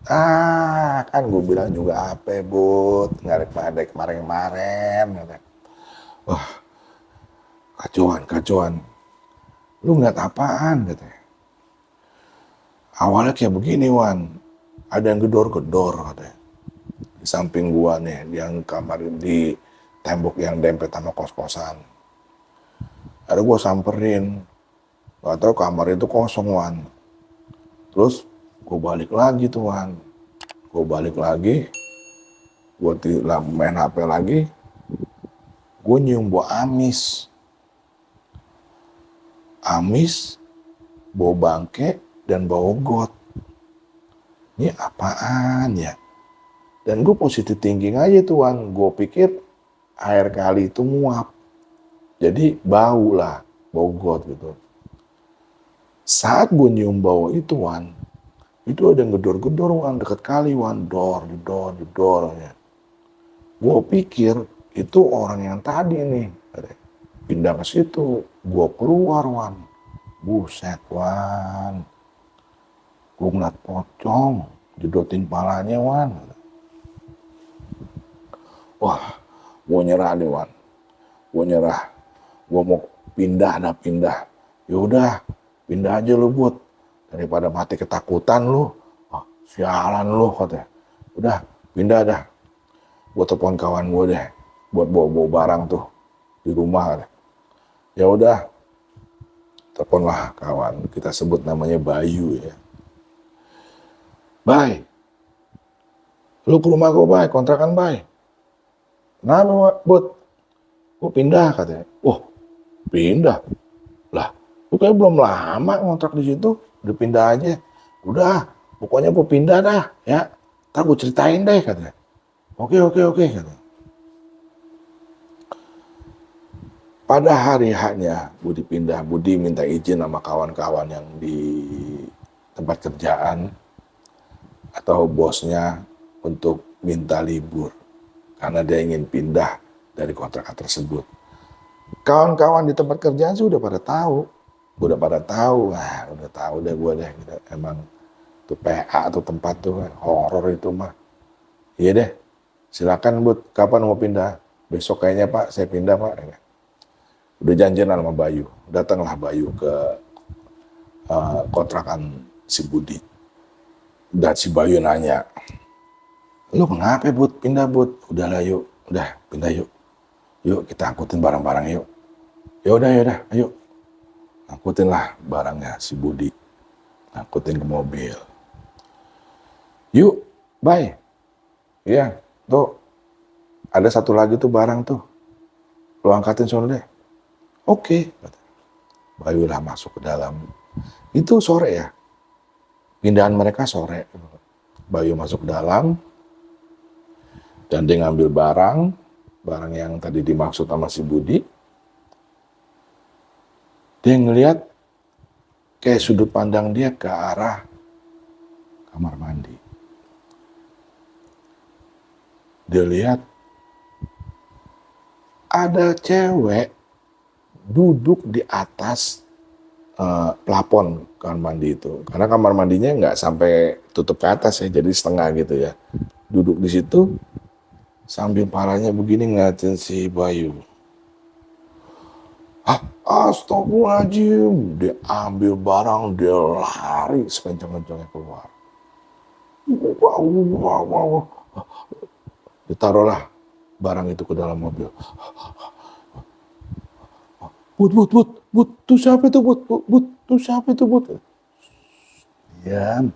Kan gue bilang juga apa Bud. Ngarek kemarin. Wah, kacauan. Lu ngeliat apaan katanya. Awalnya kayak begini Wan. Ada yang gedor katanya. Di samping gua nih, yang kamar di tembok yang dempet sama kos-kosan. Ada gua samperin. Gak tau kamar itu kosong Wan. Terus gua balik lagi tuh Wan. Gua main HP lagi. Gua nyium bau amis, bau bangke, dan bau got. Ini apaan ya? Dan gue positif thinking aja tuh Wan. Gue pikir air kali itu nguap. Jadi bau got gitu. Saat gue nyium bau itu Wan, itu ada yang gedor-gedor Wan, dekat kali Wan. Dor. Ya. Gue pikir itu orang yang tadi nih. Pindah ke situ. Gue keluar, Wan. Buset, Wan. Gue ngeliat pocong. Jedotin palanya, Wan. Wah, gue nyerah nih, Wan. Gue nyerah. Gue mau pindah. Yaudah, pindah aja lu, Bud. Daripada mati ketakutan lu. Ah, sialan lu, katanya. Udah, pindah dah. Gue telepon kawan gue deh. Buat bawa-bawa barang tuh. Di rumah. Ya udah. Teleponlah kawan. Kita sebut namanya Bayu ya. Bay. Lu ke rumah gue, Bay. Kontrakan, Bay. Kenapa, Bud? Gue pindah, katanya. Oh, pindah? Lah, lu kayak belum lama ngontrak di situ. Udah pindah aja. Udah, pokoknya gue pindah dah, ya. Ntar gue ceritain deh, katanya. Oke, katanya. Pada hari haknya Budi pindah, Budi minta izin sama kawan-kawan yang di tempat kerjaan atau bosnya untuk minta libur. Karena dia ingin pindah dari kontrakan tersebut. Kawan-kawan di tempat kerjaan sih udah pada tahu. Udah tahu deh gue deh. Gitu. Emang tuh PA tuh tempat tuh horor itu mah. Iya deh, silakan Bud, kapan mau pindah? Besok kayaknya Pak, saya pindah Pak. Udah janjian sama Bayu. Datanglah Bayu ke kontrakan si Budi. Dan si Bayu nanya, lu kenapa Bud, pindah Bud? Udahlah yuk, udah pindah yuk. Yuk kita angkutin barang-barang yuk. Yaudah, ayo. Angkutin lah barangnya si Budi. Angkutin ke mobil. Yuk, bye. Iya, tuh. Ada satu lagi tuh barang tuh. Lu angkatin sono deh. Oke. Bayu lah masuk ke dalam. Itu sore ya. Pindahan mereka sore. Bayu masuk ke dalam. Dan dia ngambil barang yang tadi dimaksud sama si Budi. Dia ngelihat kayak sudut pandang dia ke arah kamar mandi. Dia lihat ada cewek duduk di atas plafon kamar mandi itu. Karena kamar mandinya nggak sampai tutup ke atas ya, jadi setengah gitu ya. Duduk di situ sambil palanya begini ngeliatin si Bayu. Astagfirullahaladzim, dia ambil barang, dia lari sekencang-kencangnya keluar. Wow. Ditaruhlah barang itu ke dalam mobil. Bud, tuh siapa itu Bud, tuh siapa itu Bud? Diam.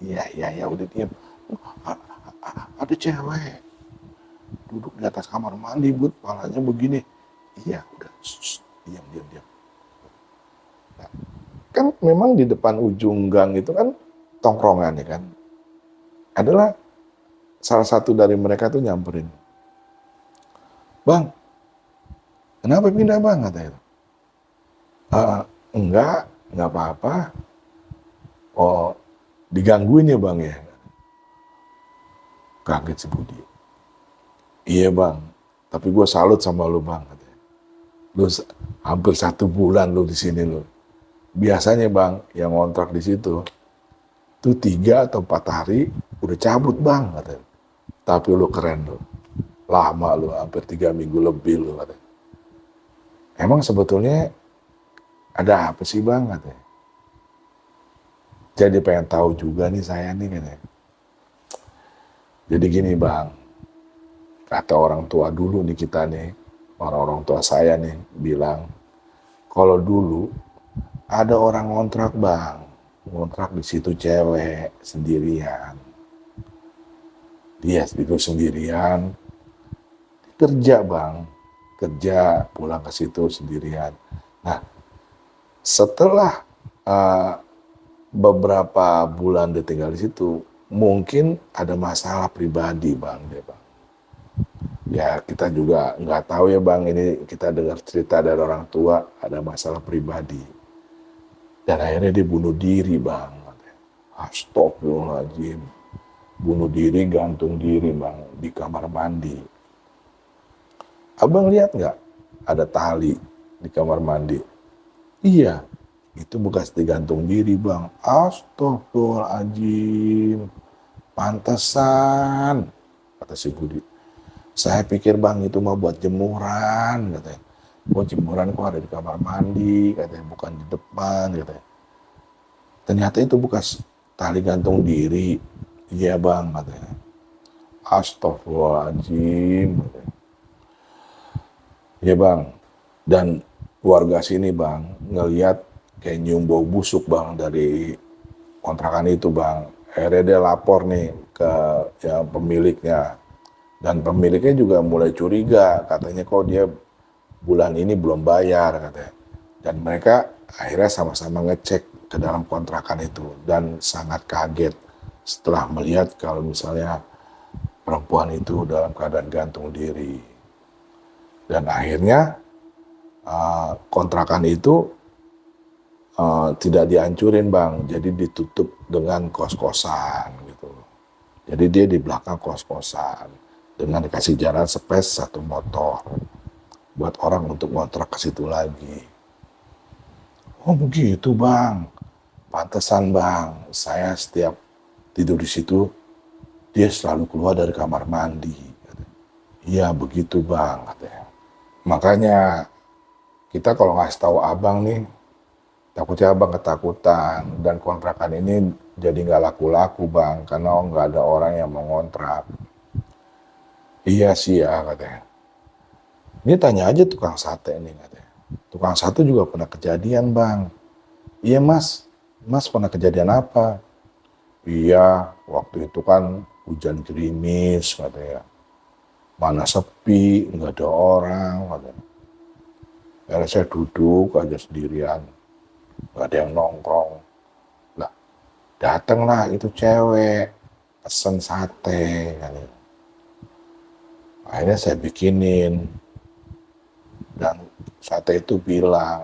Iya, udah diam. Ada cewek duduk di atas kamar mandi Bud, palanya begini. Iya, udah, diam. Nah, kan memang di depan ujung gang itu kan tongkrongan ya kan. Adalah salah satu dari mereka tuh nyamperin. Bang, kenapa pindah Bang? Katanya. Enggak apa-apa. Oh, digangguin ya Bang ya? Kaget si Budi. Iya Bang, tapi gue salut sama lu Bang. Katanya. Lu hampir 1 bulan lu di sini lu. Biasanya Bang, yang ngontrak di situ, tuh 3 atau 4 hari udah cabut Bang. Katanya. Tapi lu keren lu. Lama lu, hampir 3 minggu lebih lu. Katanya. Emang sebetulnya ada apa sih Bang? Katanya. Jadi pengen tahu juga nih saya nih katanya. Jadi gini Bang, kata orang tua dulu nih kita nih, orang tua saya nih bilang, kalau dulu ada orang ngontrak Bang, ngontrak di situ cewek sendirian. Dia itu sendirian, kerja Bang, kerja pulang ke situ sendirian. Nah, setelah beberapa bulan dia tinggal di situ, mungkin ada masalah pribadi Bang dia Bang. Ya kita juga nggak tahu ya Bang, ini kita dengar cerita dari orang tua ada masalah pribadi. Dan akhirnya dia bunuh diri Bang. Astagfirullahaladzim. bunuh diri, gantung diri bang di kamar mandi. Abang lihat nggak ada tali di kamar mandi? Iya, itu bekas digantung diri bang. Astagfirullahaladzim, pantesan, kata si Budi. Saya pikir bang itu mah buat jemuran, katanya. Oh jemuran kok ada di kamar mandi, katanya, bukan di depan, katanya. Ternyata itu bekas tali gantung diri. Iya bang, katanya. Astagfirullahaladzim, katanya. Iya bang, dan warga sini bang ngelihat kayak nyium bau busuk bang dari kontrakan itu bang. Akhirnya dia lapor nih ke ya, pemiliknya. Dan pemiliknya juga mulai curiga, katanya kok dia bulan ini belum bayar katanya. Dan mereka akhirnya sama-sama ngecek ke dalam kontrakan itu dan sangat kaget setelah melihat kalau misalnya perempuan itu dalam keadaan gantung diri. Dan akhirnya kontrakan itu tidak dihancurin bang, jadi ditutup dengan kos-kosan gitu. Jadi dia di belakang kos-kosan dengan dikasih jalan space 1 motor buat orang untuk ngontrak ke situ lagi. Oh begitu bang, pantesan bang, saya setiap tidur di situ dia selalu keluar dari kamar mandi. Iya begitu bang, katanya. Makanya kita kalau ngasih tahu abang nih, takutnya abang ketakutan dan kontrakan ini jadi nggak laku-laku bang, karena nggak ada orang yang mau ngontrak. Iya sih ya, katanya. Ini tanya aja tukang sate nih, katanya. Tukang sate juga pernah kejadian bang. Iya mas, mas pernah kejadian apa? Iya, waktu itu kan hujan gerimis, katanya. Mana sepi, nggak ada orang, katanya. Lalu saya duduk aja sendirian, nggak ada yang nongkrong. Lah, datanglah itu cewek, pesen sate, katanya. Akhirnya saya bikinin, dan sate itu bilang,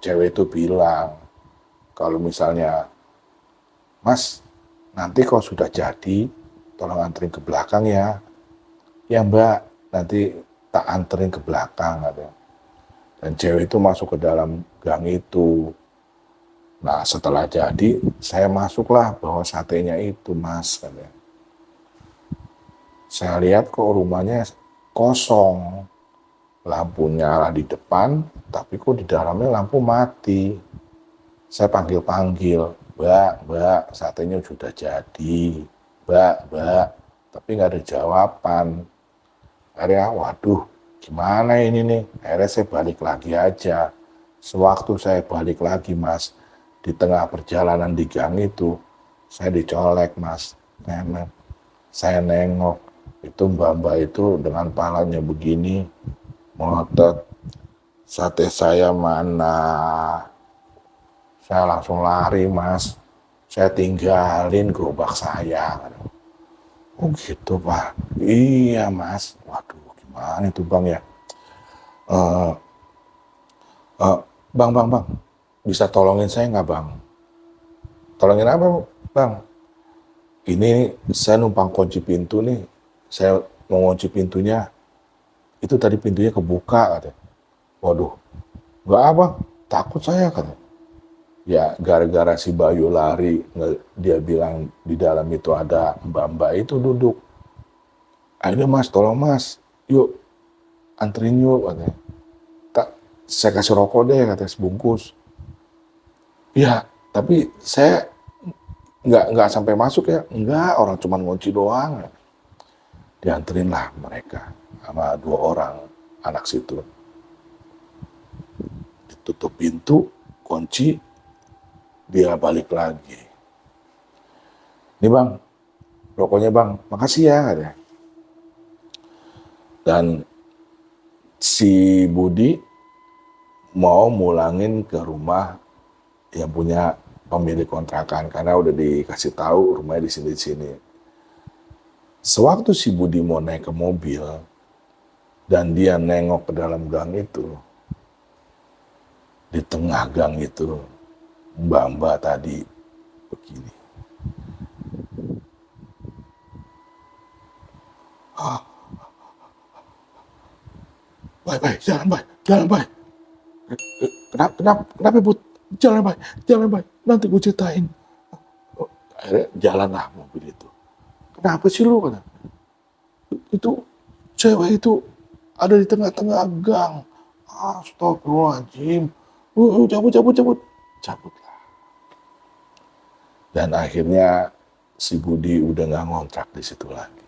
cewek itu bilang, kalau misalnya, mas, nanti kalau sudah jadi, tolong anterin ke belakang ya. Ya mbak, nanti tak anterin ke belakang, katanya. Dan cewek itu masuk ke dalam gang itu. Nah setelah jadi, saya masuklah bawa satenya itu mas, katanya. Saya lihat kok rumahnya kosong, lampu nyala di depan, tapi kok di dalamnya lampu mati. Saya panggil-panggil, mbak, satenya sudah jadi, mbak, tapi nggak ada jawaban. Akhirnya, waduh, gimana ini nih? Akhirnya saya balik lagi aja. Sewaktu saya balik lagi, mas, di tengah perjalanan di gang itu, saya dicolek, mas. Saya nengok, itu mbak-mbak itu dengan palanya begini, ngotot, sate saya mana? Saya langsung lari, mas. Saya tinggalin gerobak saya. Oh gitu, Pak. Iya, mas. Waduh, gimana itu, Bang ya? Eh, bang. Bisa tolongin saya nggak, Bang? Tolongin apa, Bang? Ini saya numpang kunci pintu nih. Saya mau kunci pintunya. Itu tadi pintunya kebuka, katanya. Waduh, nggak apa, takut saya, katanya. Ya gara-gara si Bayu lari, dia bilang di dalam itu ada mbak-mbak itu duduk. Ayo mas, tolong mas, yuk anterin yuk, katanya. Tak, saya kasih rokok deh, katanya sebungkus. Ya, tapi saya nggak sampai masuk ya, nggak, orang cuma ngunci doang. Dianterin lah mereka sama 2 orang anak situ. Ditutup pintu, kunci, dia balik lagi. Ini bang, rokoknya bang, makasih ya, katanya. Dan si Budi mau mulangin ke rumah yang punya pemilik kontrakan karena udah dikasih tahu rumahnya di sini. Sewaktu si Budi mau naik ke mobil dan dia nengok ke dalam gang itu, di tengah gang itu mbak-mbak tadi begini. Ah, baik, jalan baik. Kenapa Put? Jalan baik. Nanti gue ceritain. Oh, akhirnya jalanlah mobil itu. Kenapa sih lu? Kata. Itu cewek itu ada di tengah-tengah gang. Astagfirullahaladzim. Cabut. Cabutlah. Dan akhirnya si Budi udah nggak ngontrak di situ lagi.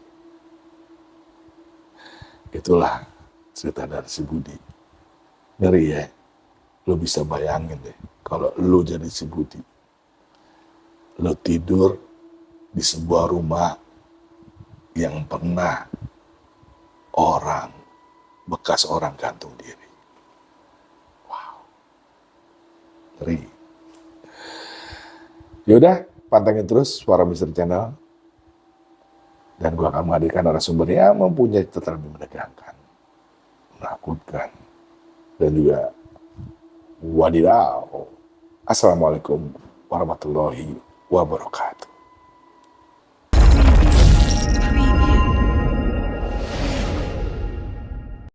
Itulah cerita dari si Budi. Ngeri ya. Lo bisa bayangin deh. Kalau lo jadi si Budi. Lo tidur di sebuah rumah yang pernah bekas orang gantung diri. Wow. Ngeri. Yaudah, pantengin terus Suara Misteri Channel. Dan gue akan menghadirkan narasumber yang mempunyai cerita lebih menegangkan, menakutkan, dan juga wadidaw. Assalamualaikum warahmatullahi wabarakatuh.